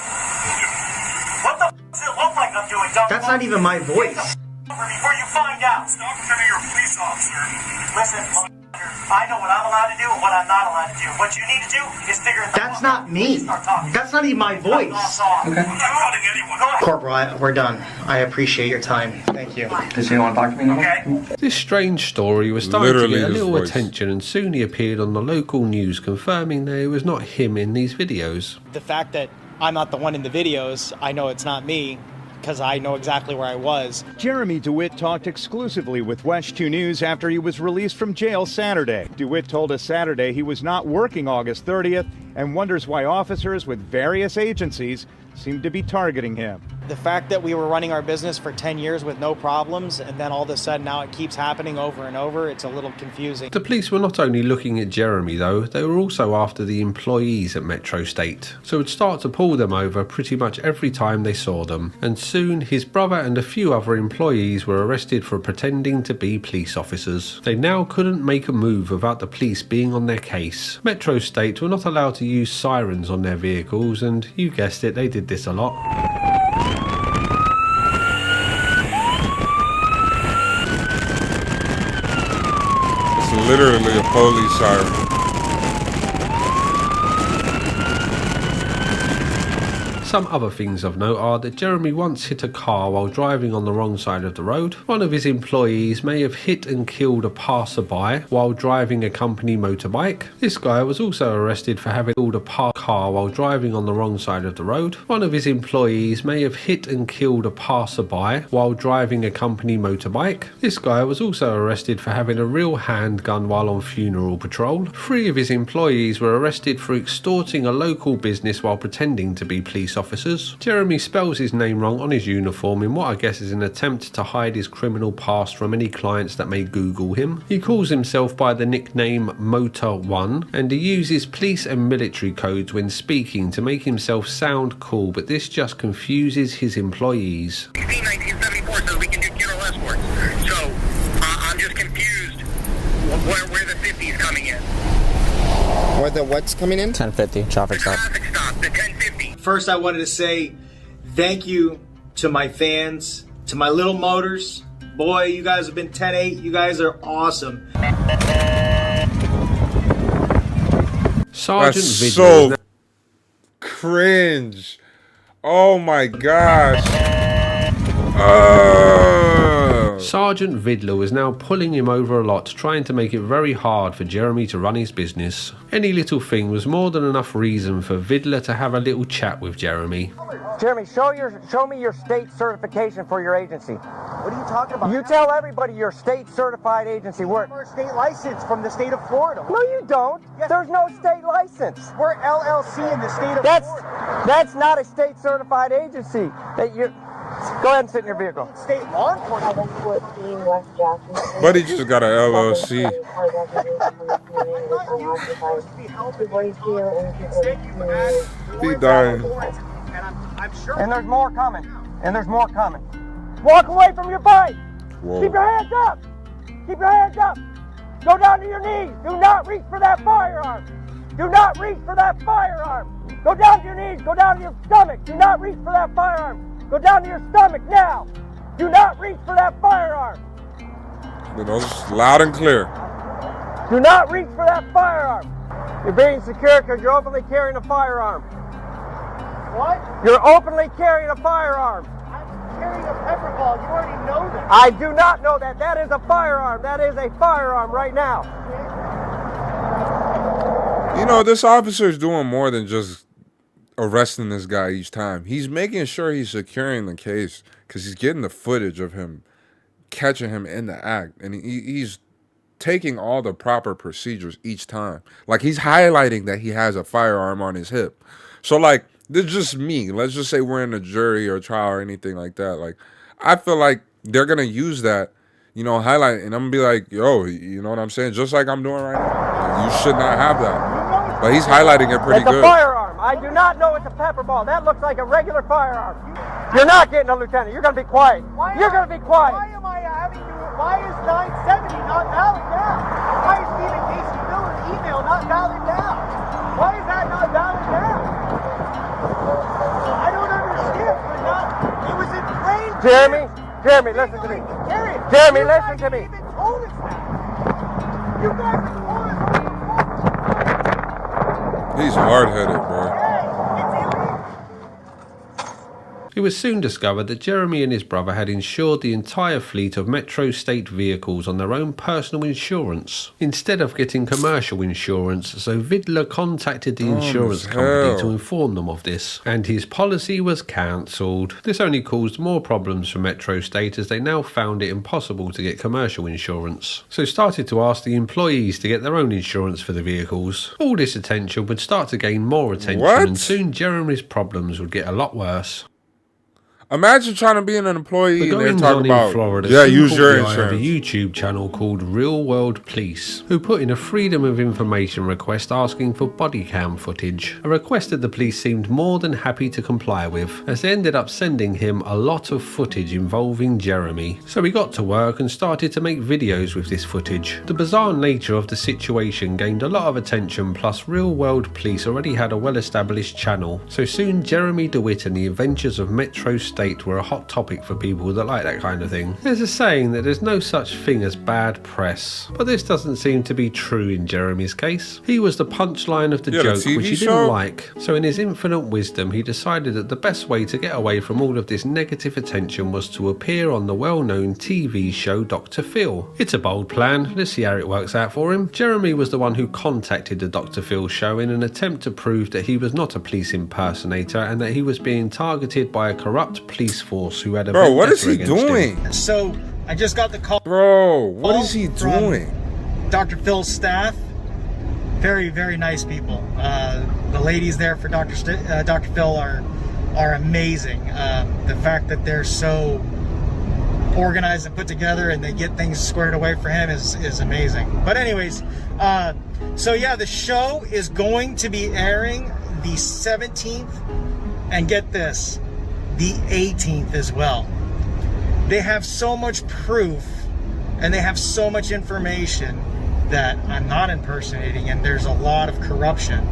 What the does it look like I'm doing? That's not even my voice. Before you find out. Stop pretending you're a police officer. Listen, I know what I'm allowed to do and what I'm not allowed to do. What you need to do is figure it out. That's not me. That's not even my voice. Okay. I'm not cutting anyone. Corporal, we're done. I appreciate your time. Thank you. Does anyone want to talk to me anymore? Okay. This strange story was starting Literally to get a his little voice. attention, and soon he appeared on the local news confirming that it was not him in these videos. The fact that I'm not the one in the videos, I know it's not me, because I know exactly where I was. Jeremy Dewitte talked exclusively with West 2 News after he was released from jail Saturday. Dewitte told us Saturday he was not working August 30th and wonders why officers with various agencies seem to be targeting him. The fact that we were running our business for 10 years with no problems, and then all of a sudden now it keeps happening over and over, it's a little confusing. The police were not only looking at Jeremy though, they were also after the employees at Metro State, so would start to pull them over pretty much every time they saw them, and soon his brother and a few other employees were arrested for pretending to be police officers. They now couldn't make a move without the police being on their case. Metro State were not allowed to use sirens on their vehicles, and you guessed it, they did this a lot. It's literally a police siren. Some other things of note are that Jeremy once hit a car while driving on the wrong side of the road. One of his employees may have hit and killed a passerby while driving a company motorbike. This guy was also arrested for having killed a car while driving on the wrong side of the road. One of his employees may have hit and killed a passerby while driving a company motorbike. This guy was also arrested for having a real handgun while on funeral patrol. 3 of his employees were arrested for extorting a local business while pretending to be police officers. Jeremy spells his name wrong on his uniform in what I guess is an attempt to hide his criminal past from any clients that may Google him. He calls himself by the nickname Motor1, and he uses police and military codes when speaking to make himself sound cool, but this just confuses his employees. 1974 says we can do funeral escorts. So I'm just confused where the 50 is coming in. Where the what's coming in? 1050, traffic stop. The 1050. First, I wanted to say thank you to my fans, to my little motors. Boy, you guys have been 10-8. You guys are awesome. Sergeant That's Vigil. so cringe. Oh my gosh. Sergeant Vidler was now pulling him over a lot, trying to make it very hard for Jeremy to run his business. Any little thing was more than enough reason for Vidler to have a little chat with Jeremy. Jeremy, show me your state certification for your agency. What are you talking about? You tell everybody your state certified agency. We're a state license from the state of Florida. No, you don't. Yes. There's no state license. We're LLC in the state of Florida. That's not a state certified agency. Go ahead and sit in your vehicle. State law enforcement. But he just got an LLC. He dying. And there's more coming. And there's more coming. Walk away from your bike. Whoa. Keep your hands up. Keep your hands up. Go down to your knees. Do not reach for that firearm. Do not reach for that firearm. Go down to your knees. Go down to your stomach. Do not reach for that firearm. Go down to your stomach now. Do not reach for that firearm. Those loud and clear. Do not reach for that firearm. You're being secure because you're openly carrying a firearm. What? You're openly carrying a firearm. I'm carrying a pepper ball. You already know that. I do not know that. That is a firearm. That is a firearm right now. You know, this officer is doing more than just arresting this guy each time. He's making sure he's securing the case because he's getting the footage of him catching him in the act, and he's taking all the proper procedures each time. Like, he's highlighting that he has a firearm on his hip. So, like, this is just me. Let's just say we're in a jury or trial or anything like that. Like, I feel like they're gonna use that, you know, highlight, and I'm gonna be like, yo, you know what I'm saying? Just like I'm doing right now. You should not have that. But he's highlighting it pretty good. It's a firearm. I do not know it's a pepper ball. That looks like a regular firearm. You're not getting a lieutenant. You're going to be quiet. You're going to be quiet. Why am I having to? Why is 970 not valid now? Why is Stephen Casey Miller's email not valid now? Why is that not valid now? I don't understand. It was in plain. Jeremy, listen to me. Jeremy, listen to me. Even told us that. You guys have told us. He's hard-headed, bro. It was soon discovered that Jeremy and his brother had insured the entire fleet of Metro State vehicles on their own personal insurance, instead of getting commercial insurance, so Vidler contacted the insurance company to inform them of this, and his policy was cancelled. This only caused more problems for Metro State as they now found it impossible to get commercial insurance, so started to ask the employees to get their own insurance for the vehicles. All this attention would start to gain more attention, and soon Jeremy's problems would get a lot worse. Imagine trying to be an employee and they're talking about, Florida, use your I have a insurance. YouTube channel called Real World Police, who put in a Freedom of Information request asking for body cam footage, a request that the police seemed more than happy to comply with, as they ended up sending him a lot of footage involving Jeremy. So he got to work and started to make videos with this footage. The bizarre nature of the situation gained a lot of attention, plus Real World Police already had a well-established channel, so soon Jeremy Dewitte and the adventures of Metro State were a hot topic for people that like that kind of thing. There's a saying that there's no such thing as bad press, but this doesn't seem to be true in Jeremy's case. He was the punchline of the joke, which he didn't like, so in his infinite wisdom he decided that the best way to get away from all of this negative attention was to appear on the well-known TV show Dr. Phil. It's a bold plan, let's see how it works out for him. Jeremy was the one who contacted the Dr. Phil show in an attempt to prove that he was not a police impersonator and that he was being targeted by a corrupt police force who had a Bro, what is he doing? So I just got the call. Bro, what is he doing? Dr. Phil's staff. Very, very nice people. The ladies there for Dr. Phil are amazing. The fact that they're so organized and put together and they get things squared away for him is amazing. But anyways, so yeah, the show is going to be airing the 17th, and get this, the 18th as well. They have so much proof and they have so much information that I'm not impersonating, and there's a lot of corruption,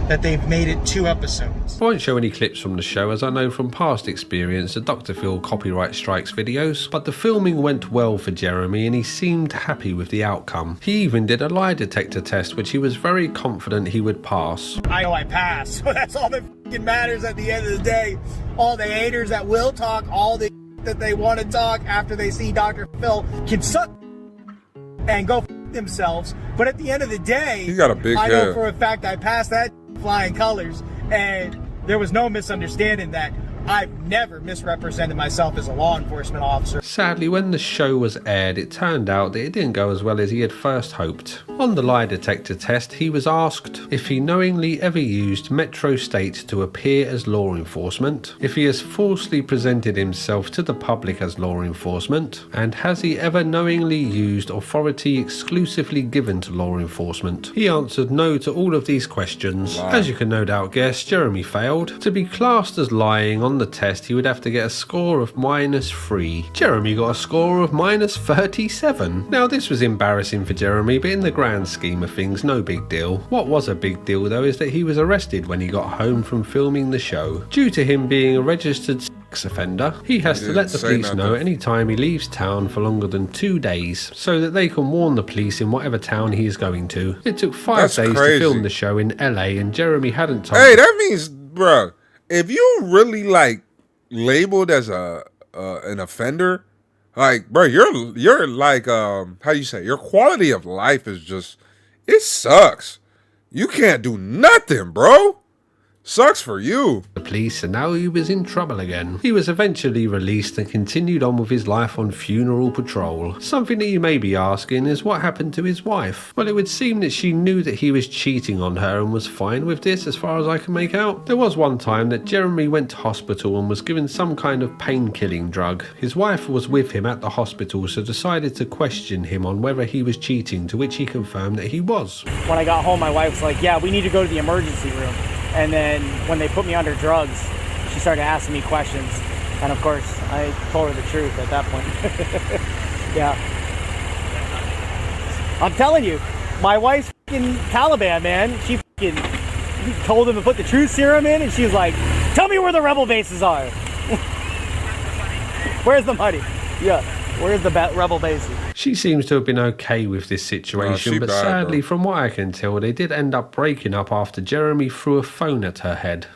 that they've made it 2 episodes. I won't show any clips from the show, as I know from past experience that Dr. Phil copyright strikes videos, but the filming went well for Jeremy and he seemed happy with the outcome. He even did a lie detector test, which he was very confident he would pass. I know I passed, so that's all that fucking matters at the end of the day. All the haters that will talk, all the that they want to talk after they see Dr. Phil can suck and go themselves. But at the end of the day, he got a big I head. know for a fact I passed that flying colors, and there was no misunderstanding that I've never misrepresented myself as a law enforcement officer. Sadly, when the show was aired, it turned out that it didn't go as well as he had first hoped. On the lie detector test, he was asked if he knowingly ever used Metro State to appear as law enforcement, if he has falsely presented himself to the public as law enforcement, and has he ever knowingly used authority exclusively given to law enforcement. He answered no to all of these questions. Wow. As you can no doubt guess, Jeremy failed. To be classed as lying on the test, he would have to get a score of -3. Jeremy got a score of -37. Now this was embarrassing for Jeremy, but in the grand scheme of things, no big deal. What was a big deal though is that he was arrested when he got home from filming the show. Due to him being a registered sex offender, he has to let the police know any time he leaves town for longer than 2 days, so that they can warn the police in whatever town he is going to. It took 5 days to film the show in LA, and Jeremy hadn't told. Hey, that means, bruh, if you really like labeled as an offender, like, bro, you're like how you say, your quality of life is just, it sucks. You can't do nothing, bro. Sucks for you. The police, and now he was in trouble again. He was eventually released and continued on with his life on funeral patrol. Something that you may be asking is what happened to his wife? Well, it would seem that she knew that he was cheating on her and was fine with this, as far as I can make out. There was one time that Jeremy went to hospital and was given some kind of pain-killing drug. His wife was with him at the hospital, so decided to question him on whether he was cheating, to which he confirmed that he was. When I got home, my wife was like, yeah, we need to go to the emergency room. And then when they put me under drugs, she started asking me questions. And of course, I told her the truth at that point. Yeah. I'm telling you, my wife's fucking Taliban, man. She fucking told him to put the truth serum in, and she's like, tell me where the rebel bases are. Where's the money? Yeah. Where's the rebel bases? She seems to have been okay with this situation, but sadly, from what I can tell, they did end up breaking up after Jeremy threw a phone at her head.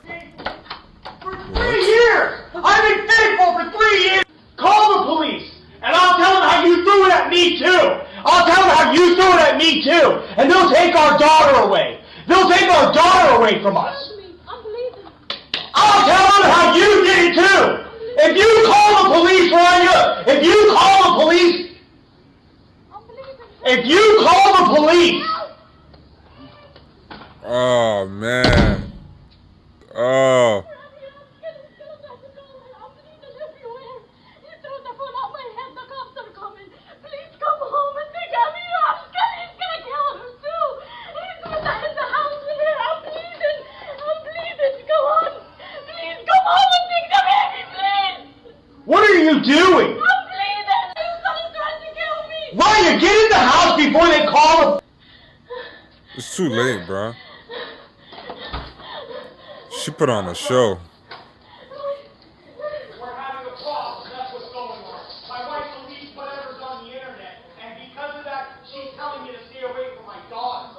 3 years! I've been faithful for 3 years! Call the police! And I'll tell them how you threw it at me too! I'll tell them how you threw it at me too! And they'll take our daughter away! They'll take our daughter away from us! I'll tell them how you did it too! If you call the police, Rania, if you call the police, Oh, man. Oh. What are you doing? Rania, get in the house before they call the... It's too late, bro. She put on a show. We're having a problem. That's what's going on. My wife deletes whatever's on the internet, and because of that, she's telling me to stay away from my daughter.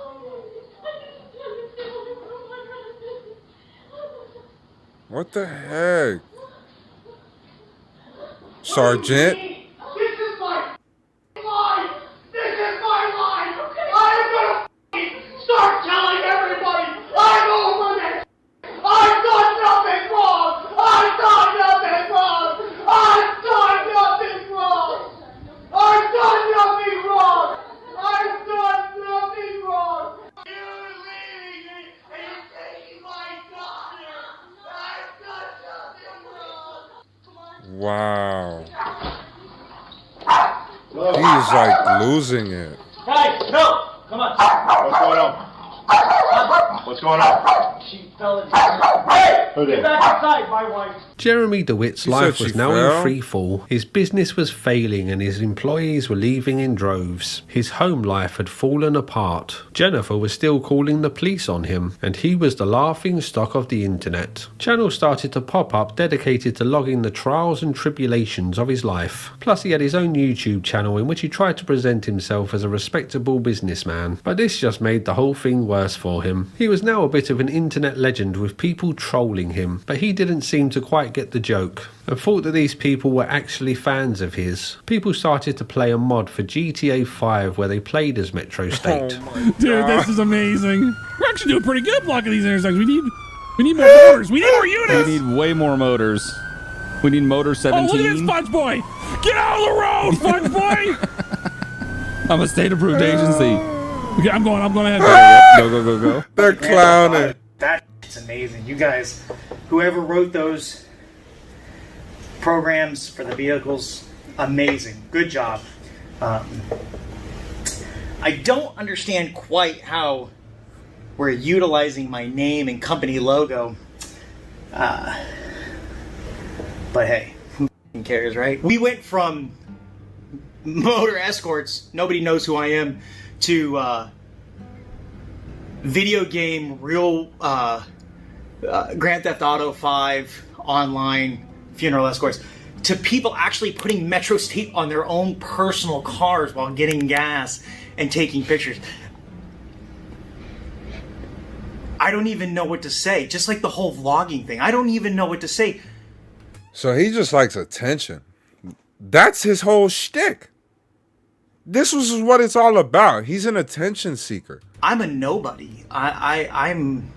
What the heck? Sergeant? This is my life! This is my life! I'm gonna start telling everybody I'm over this! I've done nothing wrong! I've done nothing wrong! I've done nothing wrong! I've done nothing wrong! I've done nothing wrong! You're leaving me and you're taking my daughter! I've done nothing wrong! Wow. He's like losing it. Guys, no! Come on. What's going on? What's going on? She fell in. Hey! Get back inside, my wife. Jeremy Dewitte's life was now in free fall. His business was failing and his employees were leaving in droves. His home life had fallen apart. Jennifer was still calling the police on him, and he was the laughing stock of the internet. Channels started to pop up dedicated to logging the trials and tribulations of his life. Plus he had his own YouTube channel in which he tried to present himself as a respectable businessman. But this just made the whole thing worse for him. He was now a bit of an internet internet legend with people trolling him, but he didn't seem to quite get the joke and thought that these people were actually fans of his. People started to play a mod for GTA 5 where they played as Metro State. Dude, this is amazing. We're actually doing pretty good blocking these intersections. We need more motors. We need more units. We need way more motors. We need motor 17. Oh, look at this Sponge Boy. Get out of the road, Sponge Boy. I'm a state-approved agency. Okay, I'm going ahead. Go. They're clowning. That's amazing. You guys, whoever wrote those programs for the vehicles, amazing. Good job. I don't understand quite how we're utilizing my name and company logo. But hey, who cares, right? We went from motor escorts, nobody knows who I am, to video game, real Grand Theft Auto 5 online funeral escorts, to people actually putting Metro State on their own personal cars while getting gas and taking pictures. I don't even know what to say. Just like the whole vlogging thing. I don't even know what to say. So he just likes attention. That's his whole shtick. This was what it's all about. He's an attention seeker. I'm a nobody. I'm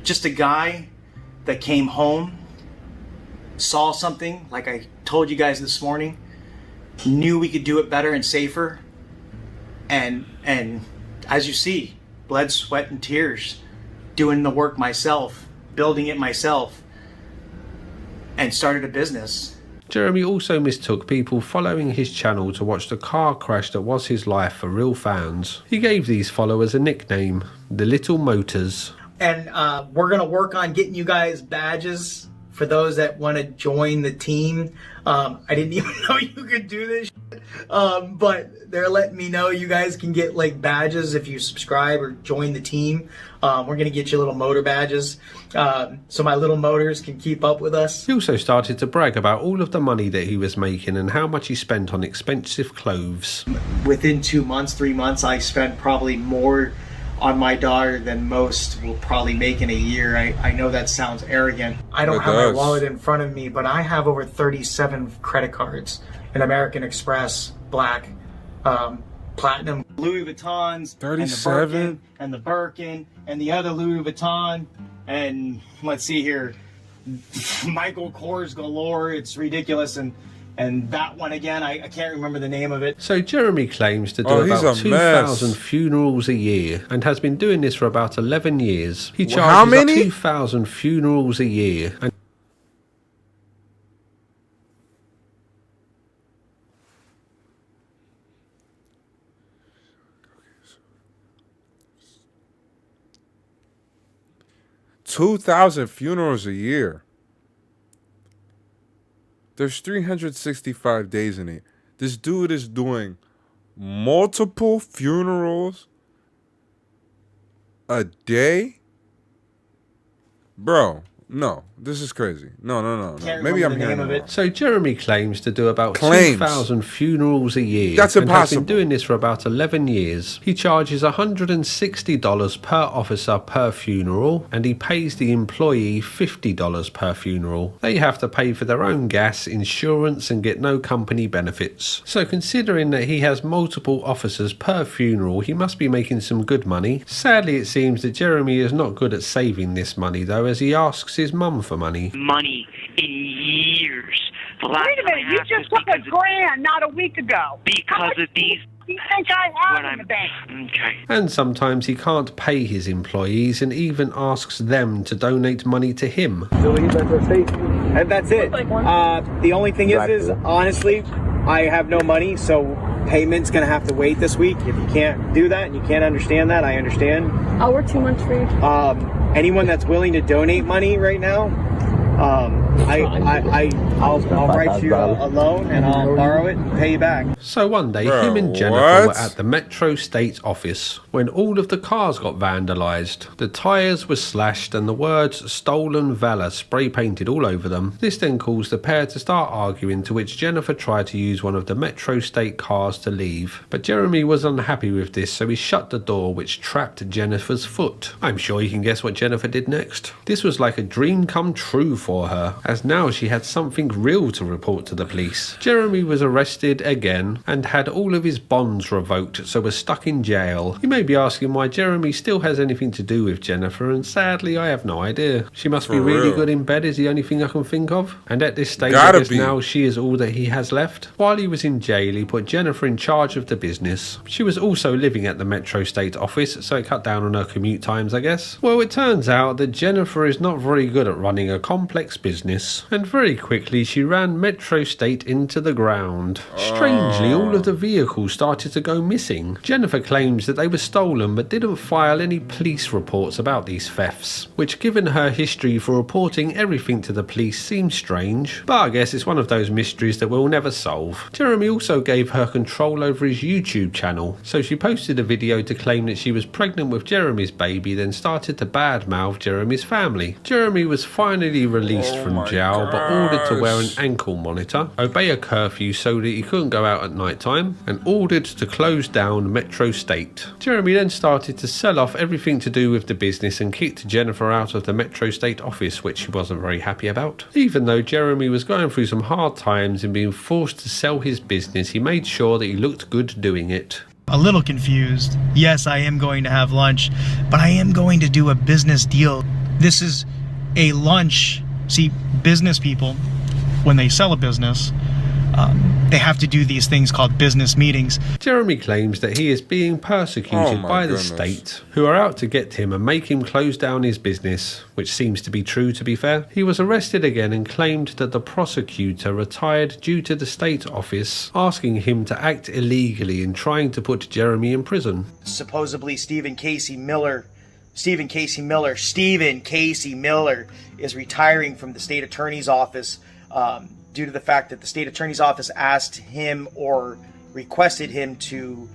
just a guy that came home, saw something, like I told you guys this morning, knew we could do it better and safer, and as you see, blood, sweat, and tears, doing the work myself, building it myself, and started a business. Jeremy also mistook people following his channel to watch the car crash that was his life for real fans. He gave these followers a nickname, the Little Motors. And we're going to work on getting you guys badges for those that want to join the team. I didn't even know you could do this shit. But they're letting me know you guys can get like badges if you subscribe or join the team. We're going to get you little motor badges so my little motors can keep up with us. He also started to brag about all of the money that he was making and how much he spent on expensive clothes. Within 2 months, 3 months, I spent probably more on my daughter than most will probably make in a year. I know that sounds arrogant. I don't have my wallet in front of me, but I have over 37 credit cards. An American Express, black, platinum, Louis Vuittons, 37, and the Birkin, and the other Louis Vuitton, and let's see here, Michael Kors galore. It's ridiculous. And that one again, I can't remember the name of it. So Jeremy claims to do about 2,000 funerals a year and has been doing this for about 11 years. He charges how many? 2,000 funerals a year. And 2,000 funerals a year. There's 365 days in it. This dude is doing multiple funerals a day? Bro, no. This is crazy. No. Maybe I'm hearing it. So Jeremy claims to do about 2,000 funerals a year. That's and impossible. has been doing this for about 11 years. He charges $160 per officer per funeral, and he pays the employee $50 per funeral. They have to pay for their own gas, insurance, and get no company benefits. So considering that he has multiple officers per funeral, he must be making some good money. Sadly, it seems that Jeremy is not good at saving this money, though, as he asks his mum for money in years. Wait a minute, you just took $1,000 not a week ago. Because of these. You think I have in the bank? Okay. And sometimes he can't pay his employees and even asks them to donate money to him. And that's it. The only thing is honestly, I have no money, so payment's gonna have to wait this week. If you can't do that and you can't understand that, I understand. I'll work 2 months for you. Anyone that's willing to donate money right now, I'll write you a loan and I'll borrow it and pay you back. So one day, Bro, him and Jennifer what? were at the Metro State office when all of the cars got vandalised. The tyres were slashed and the words "Stolen Valor" spray painted all over them. This then caused the pair to start arguing, to which Jennifer tried to use one of the Metro State cars to leave. But Jeremy was unhappy with this, so he shut the door, which trapped Jennifer's foot. I'm sure you can guess what Jennifer did next. This was like a dream come true for her, as now she had something real to report to the police. Jeremy was arrested again and had all of his bonds revoked, so was stuck in jail. You may be asking why Jeremy still has anything to do with Jennifer, and sadly I have no idea. She must be really good in bed is the only thing I can think of. And at this stage, I guess now she is all that he has left. While he was in jail, he put Jennifer in charge of the business. She was also living at the Metro State office, so it cut down on her commute times, I guess. Well, it turns out that Jennifer is not very good at running a complex business, and very quickly she ran Metro State into the ground. Strangely, all of the vehicles started to go missing. Jennifer claims that they were stolen but didn't file any police reports about these thefts, which, given her history for reporting everything to the police, seems strange, but I guess it's one of those mysteries that we'll never solve. Jeremy also gave her control over his YouTube channel, so she posted a video to claim that she was pregnant with Jeremy's baby, then started to badmouth Jeremy's family. Jeremy was finally released from jail but ordered to wear an ankle monitor, obey a curfew so that he couldn't go out at night time, and ordered to close down Metro State. Jeremy then started to sell off everything to do with the business and kicked Jennifer out of the Metro State office, which she wasn't very happy about. Even though Jeremy was going through some hard times and being forced to sell his business, he made sure that he looked good doing it. A little confused. Yes, I am going to have lunch, but I am going to do a business deal. This is a lunch. See, business people, when they sell a business, they have to do these things called business meetings. Jeremy claims that he is being persecuted by the state, who are out to get him and make him close down his business, which seems to be true, to be fair. He was arrested again and claimed that the prosecutor retired due to the state office asking him to act illegally in trying to put Jeremy in prison. Supposedly Stephen Casey Miller is retiring from the state attorney's office due to the fact that the state attorney's office asked him or requested him to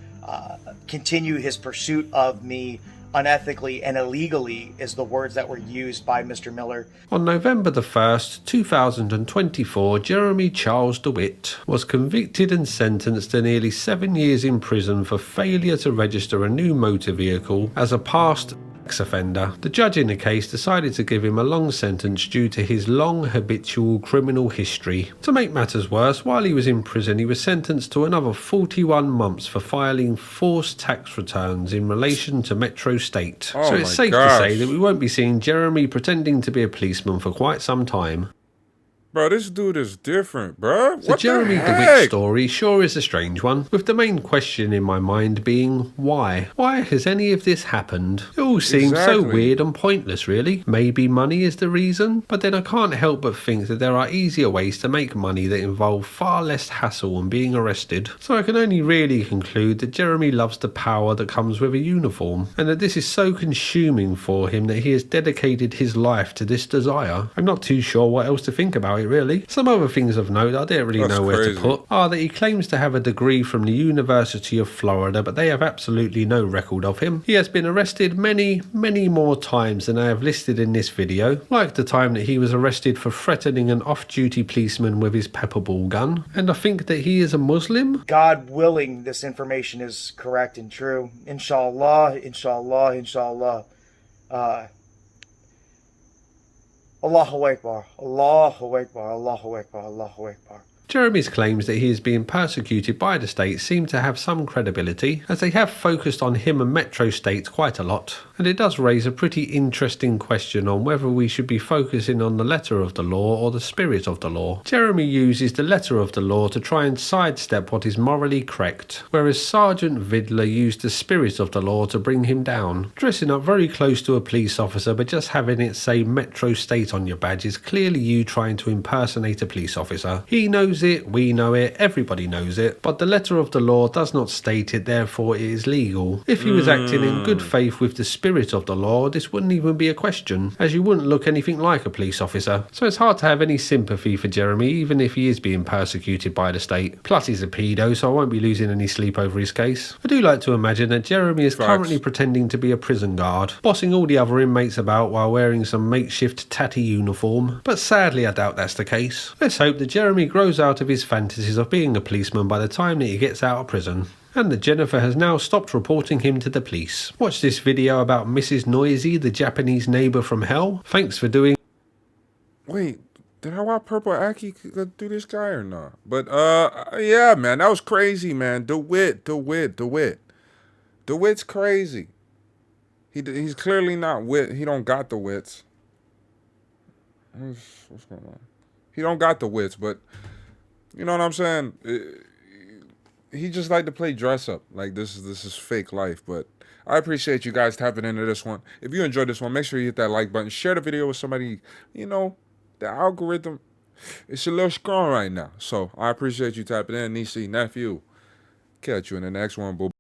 continue his pursuit of me unethically and illegally, is the words that were used by Mr. Miller. On November the 1st, 2024, Jeremy Charles Dewitte was convicted and sentenced to nearly 7 years in prison for failure to register a new motor vehicle as a past offender. The judge in the case decided to give him a long sentence due to his long habitual criminal history. To make matters worse, while he was in prison, he was sentenced to another 41 months for filing false tax returns in relation to Metro State. So it's safe to say that we won't be seeing Jeremy pretending to be a policeman for quite some time. Bro, this dude is different, bro. The Jeremy Dewitte story sure is a strange one, with the main question in my mind being why? Why has any of this happened? It all seems so weird and pointless, really. Maybe money is the reason, but then I can't help but think that there are easier ways to make money that involve far less hassle and being arrested. So I can only really conclude that Jeremy loves the power that comes with a uniform, and that this is so consuming for him that he has dedicated his life to this desire. I'm not too sure what else to think about it, really. Some other things of note I don't really know where to put are that he claims to have a degree from the University of Florida, but they have absolutely no record of him. He has been arrested many more times than I have listed in this video, like the time that he was arrested for threatening an off-duty policeman with his pepperball gun, and I think that he is a Muslim. God willing, this information is correct and true. Inshallah, inshallah, inshallah. Allahu Akbar, Allahu Akbar, Allahu Akbar, Allahu Akbar. Jeremy's claims that he is being persecuted by the state seem to have some credibility, as they have focused on him and Metro State quite a lot, and it does raise a pretty interesting question on whether we should be focusing on the letter of the law or the spirit of the law. Jeremy uses the letter of the law to try and sidestep what is morally correct, whereas Sergeant Vidler used the spirit of the law to bring him down. Dressing up very close to a police officer but just having it say Metro State on your badge is clearly you trying to impersonate a police officer. He knows knows it, we know it, everybody knows it, but the letter of the law does not state it, therefore it is legal. If he was acting in good faith with the spirit of the law, this wouldn't even be a question, as you wouldn't look anything like a police officer. So it's hard to have any sympathy for Jeremy, even if he is being persecuted by the state. Plus he's a pedo, so I won't be losing any sleep over his case. I do like to imagine that Jeremy is currently pretending to be a prison guard, bossing all the other inmates about while wearing some makeshift tatty uniform, but sadly I doubt that's the case. Let's hope that Jeremy grows out of his fantasies of being a policeman by the time that he gets out of prison, and that Jennifer has now stopped reporting him to the police. Watch this video about Mrs. Noisy, the Japanese neighbour from hell. Thanks for doing... Wait, did I watch Purple Aki do this guy or not? But, yeah, man, that was crazy, man. Dewitte's crazy. He's clearly not wit. He don't got the wits. What's going on? He don't got the wits, but you know what I'm saying? He just like to play dress up. Like this is fake life. But I appreciate you guys tapping into this one. If you enjoyed this one, make sure you hit that like button. Share the video with somebody. You know, the algorithm, it's a little strong right now. So I appreciate you tapping in. Nisi, nephew. Catch you in the next one, boo.